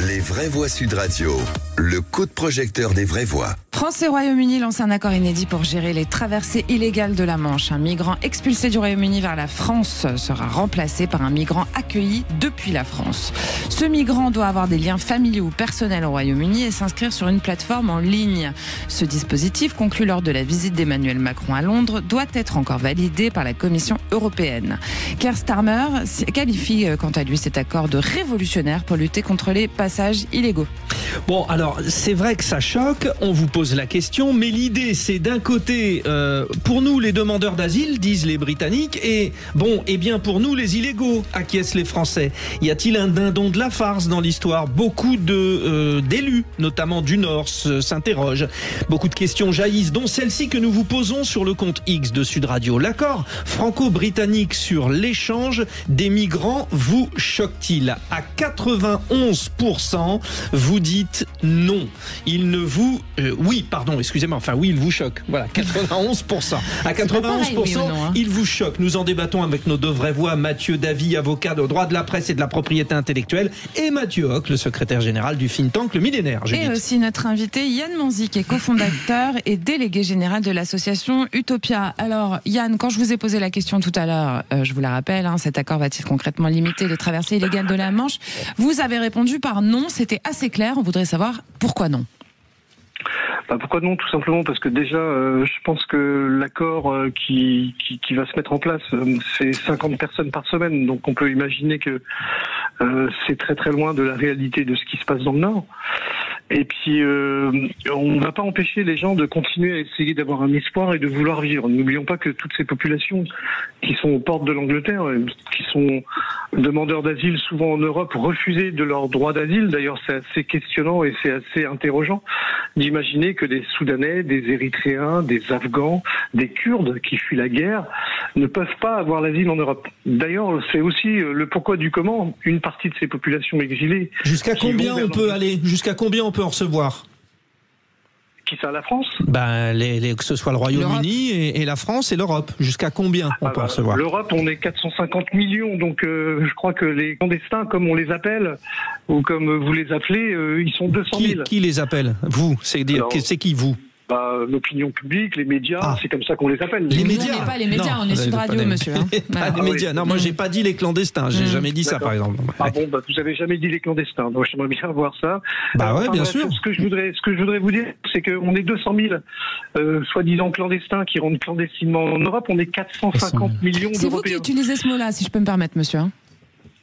Les vraies voix Sud Radio, le coup de projecteur des vraies voix. France et Royaume-Uni lancent un accord inédit pour gérer les traversées illégales de la Manche. Un migrant expulsé du Royaume-Uni vers la France sera remplacé par un migrant accueilli depuis la France. Ce migrant doit avoir des liens familiaux ou personnels au Royaume-Uni et s'inscrire sur une plateforme en ligne. Ce dispositif, conclu lors de la visite d'Emmanuel Macron à Londres, doit être encore validé par la Commission européenne. Keir Starmer qualifie quant à lui cet accord de révolutionnaire pour lutter contre les passages illégaux. Bon, alors, c'est vrai que ça choque, on vous pose la question, mais l'idée, c'est d'un côté, pour nous, les demandeurs d'asile, disent les Britanniques, et bien pour nous, les illégaux, acquiescent les Français. Y a-t-il un dindon de la farce dans l'histoire? Beaucoup d'élus, notamment du Nord, s'interrogent. Beaucoup de questions jaillissent, dont celle-ci que nous vous posons sur le compte X de Sud Radio. L'accord franco-britannique sur l'échange des migrants vous choque-t-il? À 91%, vous dites non. Il ne vous... oui, il vous choque. Voilà, 91%. À 91%, il vous choque. Nous en débattons avec nos deux vraies voix, Mathieu Davy, avocat de droit de la presse et de la propriété intellectuelle, et Mathieu Hoc, le secrétaire général du think tank Le Millénaire. Et aussi notre invité Yann Manzi, qui est cofondateur et délégué général de l'association Utopia. Alors Yann, quand je vous ai posé la question tout à l'heure, je vous la rappelle, cet accord va-t-il concrètement limiter les traversées illégales de la Manche? Vous avez répondu par non, c'était assez clair. On voudrait savoir pourquoi non. Pourquoi non? Tout simplement parce que déjà, je pense que l'accord qui va se mettre en place, c'est 50 personnes par semaine. Donc on peut imaginer que c'est très très loin de la réalité de ce qui se passe dans le Nord. Et puis, on ne va pas empêcher les gens de continuer à essayer d'avoir un espoir et de vouloir vivre. N'oublions pas que toutes ces populations qui sont aux portes de l'Angleterre, qui sont demandeurs d'asile souvent en Europe, refusés de leur droit d'asile. D'ailleurs, c'est assez questionnant et c'est assez interrogeant d'imaginer que des Soudanais, des Érythréens, des Afghans, des Kurdes qui fuient la guerre ne peuvent pas avoir l'asile en Europe. D'ailleurs, c'est aussi le pourquoi du comment. Une partie de ces populations exilées... Jusqu'à combien on peut aller ? Jusqu'à combien on peut en recevoir ? Qui ça, la France ? Que ce soit le Royaume-Uni et la France et l'Europe. Jusqu'à combien on peut en recevoir ? L'Europe, on est 450 millions, donc je crois que les clandestins, comme on les appelle, ou comme vous les appelez, ils sont 200 000. Qui les appelle ? Vous ? C'est qui vous ? L'opinion publique, les médias, c'est comme ça qu'on les appelle. Les médias. On n'est pas les médias, on est Sud Radio, monsieur. Pas les médias. Non, moi j'ai pas dit les clandestins, j'ai jamais dit ça, par exemple. Vous avez jamais dit les clandestins, donc j'aimerais bien voir ça. Bien sûr. Ce que je voudrais vous dire, c'est qu'on est 200 000 soi-disant clandestins qui rentrent clandestinement en Europe, on est 450 millions d'Européens. C'est vous qui utilisez ce mot-là, si je peux me permettre, monsieur.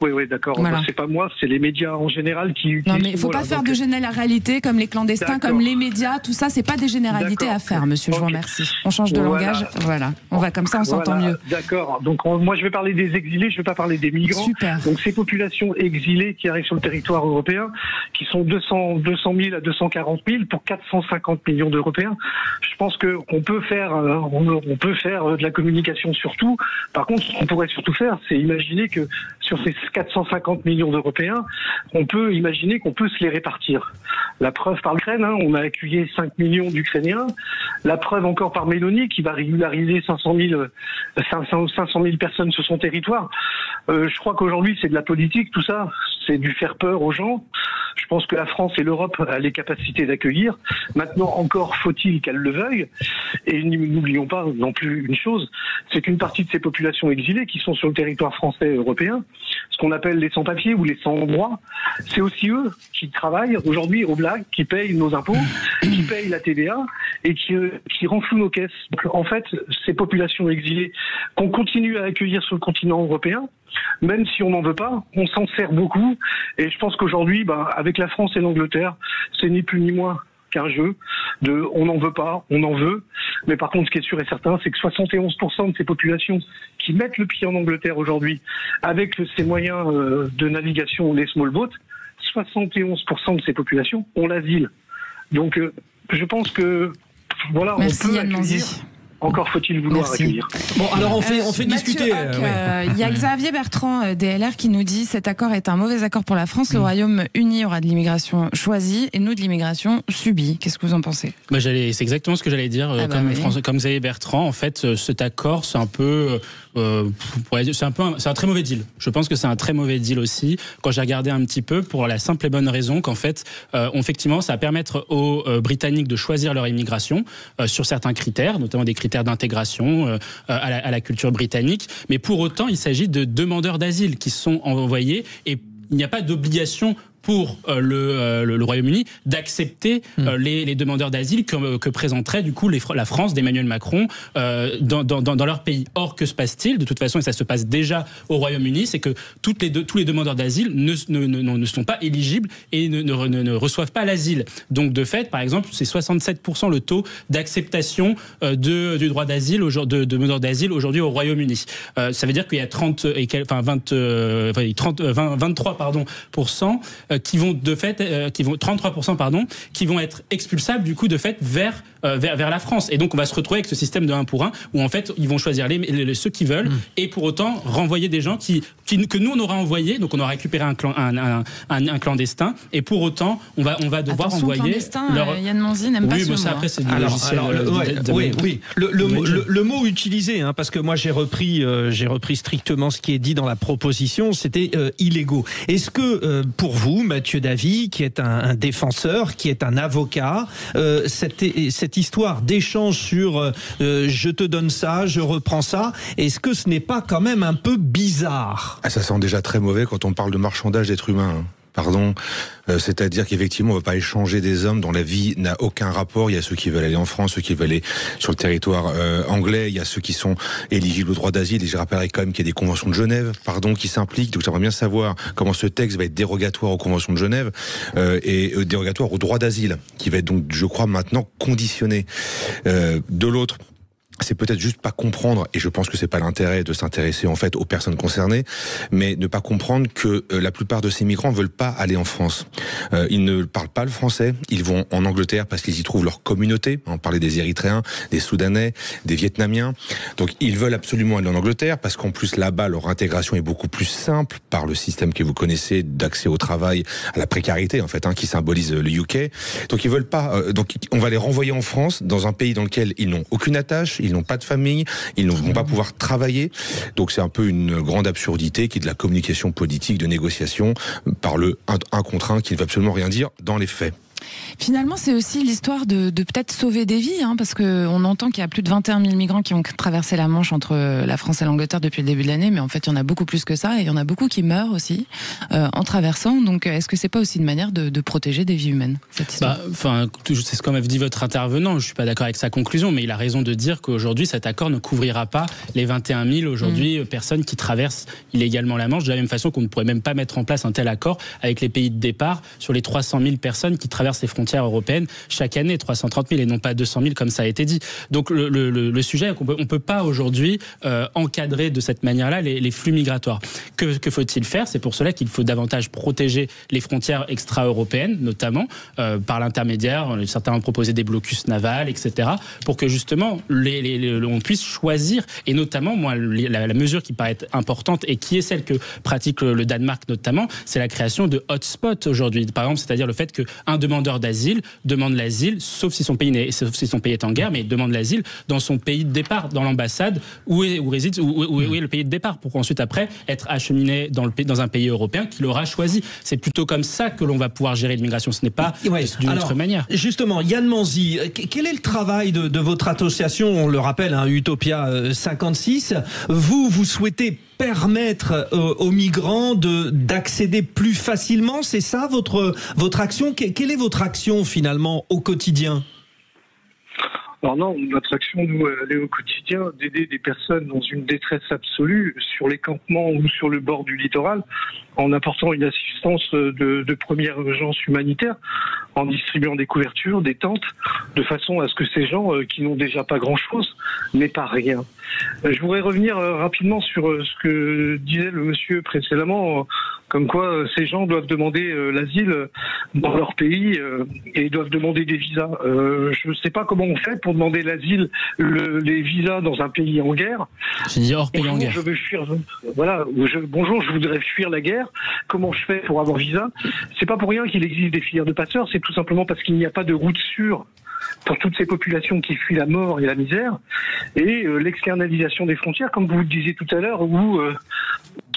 Oui, d'accord. Voilà. C'est pas moi, c'est les médias en général qui utilisent. Non, mais il ne faut pas faire de généralité comme les clandestins, comme les médias, tout ça, c'est pas des généralités à faire, monsieur. Je vous remercie. On change de langage, voilà. On va comme ça, on s'entend mieux. D'accord. Donc moi, je vais parler des exilés, je ne vais pas parler des migrants. Super. Donc ces populations exilées qui arrivent sur le territoire européen, qui sont 200 000 à 240 000 pour 450 millions d'Européens. Je pense qu'on peut faire, de la communication sur tout. Par contre, ce qu'on pourrait surtout faire, c'est imaginer que sur ces 450 millions d'Européens, on peut imaginer qu'on peut se les répartir. La preuve par l'Ukraine, on a accueilli 5 millions d'Ukrainiens. La preuve encore par Mélanie, qui va régulariser 500 000 personnes sur son territoire. Je crois qu'aujourd'hui, c'est de la politique, tout ça. C'est du faire peur aux gens. Je pense que la France et l'Europe ont les capacités d'accueillir. Maintenant, encore faut-il qu'elles le veuillent. Et n'oublions pas non plus une chose, c'est qu'une partie de ces populations exilées qui sont sur le territoire français et européen, ce qu'on appelle les sans-papiers ou les sans-droits, c'est aussi eux qui travaillent aujourd'hui au blague, qui payent nos impôts, qui payent la TVA et qui renflouent nos caisses. Donc, en fait, ces populations exilées qu'on continue à accueillir sur le continent européen, même si on n'en veut pas, on s'en sert beaucoup. Et je pense qu'aujourd'hui, avec la France et l'Angleterre, c'est ni plus ni moins qu'un jeu de on n'en veut pas, on en veut. Mais par contre, ce qui est sûr et certain, c'est que 71% de ces populations qui mettent le pied en Angleterre aujourd'hui, avec ces moyens de navigation, les small boats, 71% de ces populations ont l'asile. Donc, je pense que, voilà, merci, on peut Yann accueillir. Encore faut-il vouloir accueillir. Bon, alors on fait discuter. Il y a Xavier Bertrand, DLR, qui nous dit cet accord est un mauvais accord pour la France. Le Royaume-Uni aura de l'immigration choisie et nous de l'immigration subie. Qu'est-ce que vous en pensez ? C'est exactement ce que j'allais dire. Comme Xavier Bertrand, en fait, cet accord, c'est un peu... c'est un très mauvais deal. Je pense que c'est un très mauvais deal aussi. Quand j'ai regardé un petit peu, pour la simple et bonne raison qu'en fait, effectivement, ça va permettre aux Britanniques de choisir leur immigration sur certains critères, notamment des critères d'intégration à la culture britannique. Mais pour autant, il s'agit de demandeurs d'asile qui sont envoyés et il n'y a pas d'obligation pour le Royaume-Uni d'accepter les demandeurs d'asile que présenterait du coup la France d'Emmanuel Macron dans leur pays. Or, que se passe-t-il ? De toute façon, et ça se passe déjà au Royaume-Uni, c'est que tous les demandeurs d'asile ne sont pas éligibles et ne reçoivent pas l'asile. Donc, de fait, par exemple, c'est 67% le taux d'acceptation du droit d'asile de demandeurs d'asile aujourd'hui au Royaume-Uni. Ça veut dire qu'il y a 23% qui vont 33% qui vont être expulsables du coup de fait vers la France. Et donc on va se retrouver avec ce système de 1 pour 1 où en fait ils vont choisir ceux qui veulent et pour autant renvoyer des gens que nous on aura envoyés. Donc on aura récupéré un clandestin et pour autant on va devoir envoyer Yann Manzi n'aime pas ce mot. Après c'est du logiciel. Oui. Le mot utilisé, parce que moi j'ai repris strictement ce qui est dit dans la proposition, c'était illégaux. Est-ce que pour vous, Mathieu Davy, qui est un défenseur, qui est un avocat, cette histoire d'échange sur je te donne ça, je reprends ça, est-ce que ce n'est pas quand même un peu bizarre ? Ça sent déjà très mauvais quand on parle de marchandage d'êtres humains. pardon. C'est-à-dire qu'effectivement, on ne va pas échanger des hommes dont la vie n'a aucun rapport. Il y a ceux qui veulent aller en France, ceux qui veulent aller sur le territoire anglais. Il y a ceux qui sont éligibles au droit d'asile. Et je rappellerai quand même qu'il y a des conventions de Genève, qui s'impliquent. Donc j'aimerais bien savoir comment ce texte va être dérogatoire aux conventions de Genève et dérogatoire au droit d'asile, qui va être donc, je crois, maintenant conditionné. De l'autre, c'est peut-être juste pas comprendre, et je pense que c'est pas l'intérêt de s'intéresser en fait aux personnes concernées, mais ne pas comprendre que la plupart de ces migrants veulent pas aller en France. Ils ne parlent pas le français, ils vont en Angleterre parce qu'ils y trouvent leur communauté. On parlait des Érythréens, des Soudanais, des Vietnamiens. Donc ils veulent absolument aller en Angleterre parce qu'en plus là-bas leur intégration est beaucoup plus simple par le système que vous connaissez d'accès au travail, à la précarité en fait, qui symbolise le UK. Donc ils veulent pas. Donc on va les renvoyer en France, dans un pays dans lequel ils n'ont aucune attache. Ils n'ont pas de famille, ils ne vont pas pouvoir travailler. Donc c'est un peu une grande absurdité qui est de la communication politique, de négociation par le un contre un qui ne veut absolument rien dire dans les faits. Finalement, c'est aussi l'histoire de peut-être sauver des vies, parce qu'on entend qu'il y a plus de 21 000 migrants qui ont traversé la Manche entre la France et l'Angleterre depuis le début de l'année, mais en fait, il y en a beaucoup plus que ça, et il y en a beaucoup qui meurent aussi en traversant. Donc, est-ce que c'est pas aussi une manière de protéger des vies humaines, cette histoire ? C'est ce qu'en dit votre intervenant. Je suis pas d'accord avec sa conclusion, mais il a raison de dire qu'aujourd'hui, cet accord ne couvrira pas les 21 000 aujourd'hui personnes qui traversent illégalement la Manche, de la même façon qu'on ne pourrait même pas mettre en place un tel accord avec les pays de départ sur les 300 000 personnes qui traversent les frontières européennes chaque année, 330 000 et non pas 200 000 comme ça a été dit. Donc le sujet est qu'on peut pas aujourd'hui encadrer de cette manière-là les flux migratoires. Que faut-il faire ? C'est pour cela qu'il faut davantage protéger les frontières extra-européennes, notamment par l'intermédiaire, certains ont proposé des blocus navals, etc., pour que justement on puisse choisir, et notamment moi la mesure qui paraît importante et qui est celle que pratique le Danemark notamment, c'est la création de hotspots aujourd'hui. Par exemple, c'est-à-dire le fait qu'un demandeur d'asile demande l'asile, sauf si son pays est en guerre, mais il demande l'asile dans son pays de départ, dans l'ambassade où est le pays de départ, pour ensuite après être acheminé dans un pays européen qu'il aura choisi. C'est plutôt comme ça que l'on va pouvoir gérer l'immigration. Ce n'est pas d'une autre manière. Justement, Yann Manzi, quel est le travail de votre association ? On le rappelle, Utopia 56. Vous souhaitez permettre aux migrants d'accéder plus facilement, c'est ça votre action ? Quelle est votre action finalement au quotidien ? Alors non, notre action, nous, elle est au quotidien d'aider des personnes dans une détresse absolue sur les campements ou sur le bord du littoral, en apportant une assistance de première urgence humanitaire, en distribuant des couvertures, des tentes, de façon à ce que ces gens qui n'ont déjà pas grand-chose n'aient pas rien. Je voudrais revenir rapidement sur ce que disait le monsieur précédemment, comme quoi ces gens doivent demander l'asile dans leur pays et doivent demander des visas. Je ne sais pas comment on fait pour demander l'asile, les visas dans un pays en guerre. J'ai dit hors pays en guerre. Je veux fuir. Voilà. Bonjour, je voudrais fuir la guerre. Comment je fais pour avoir visa ? C'est pas pour rien qu'il existe des filières de passeurs. C'est tout simplement parce qu'il n'y a pas de route sûre pour toutes ces populations qui fuient la mort et la misère, et l'externalisation des frontières, comme vous le disiez tout à l'heure, où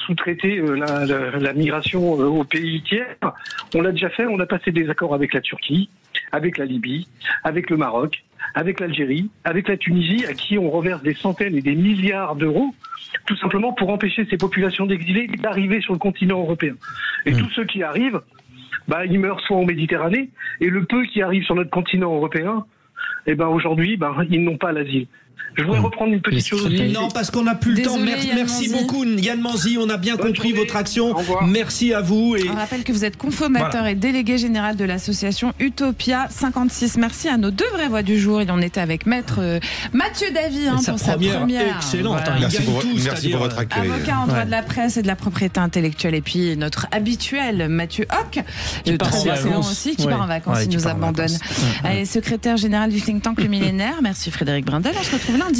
sous-traiter la migration aux pays tiers. On l'a déjà fait, on a passé des accords avec la Turquie, avec la Libye, avec le Maroc, avec l'Algérie, avec la Tunisie, à qui on reverse des centaines et des milliards d'euros, tout simplement pour empêcher ces populations d'exilés d'arriver sur le continent européen. Et tous ceux qui arrivent, ils meurent soit en Méditerranée, et le peu qui arrivent sur notre continent européen, aujourd'hui, ils n'ont pas l'asile. Je voudrais reprendre une petite chose. Non, parce qu'on n'a plus le temps. Merci beaucoup, Yann Manzi. On a bien compris votre action. Merci à vous. Et... On rappelle que vous êtes cofondateur et délégué général de l'association Utopia 56. Merci à nos deux vraies voix du jour. Il en était avec maître Mathieu Davy pour sa première. Excellente. Voilà. Merci pour votre accueil. Avocat en droit de la presse et de la propriété intellectuelle. Et puis notre habituel Mathieu Hoc, très excellent aussi, qui part en vacances, il nous abandonne. Secrétaire général du think tank Le Millénaire. Merci Frédéric Brindel. On se retrouve lundi.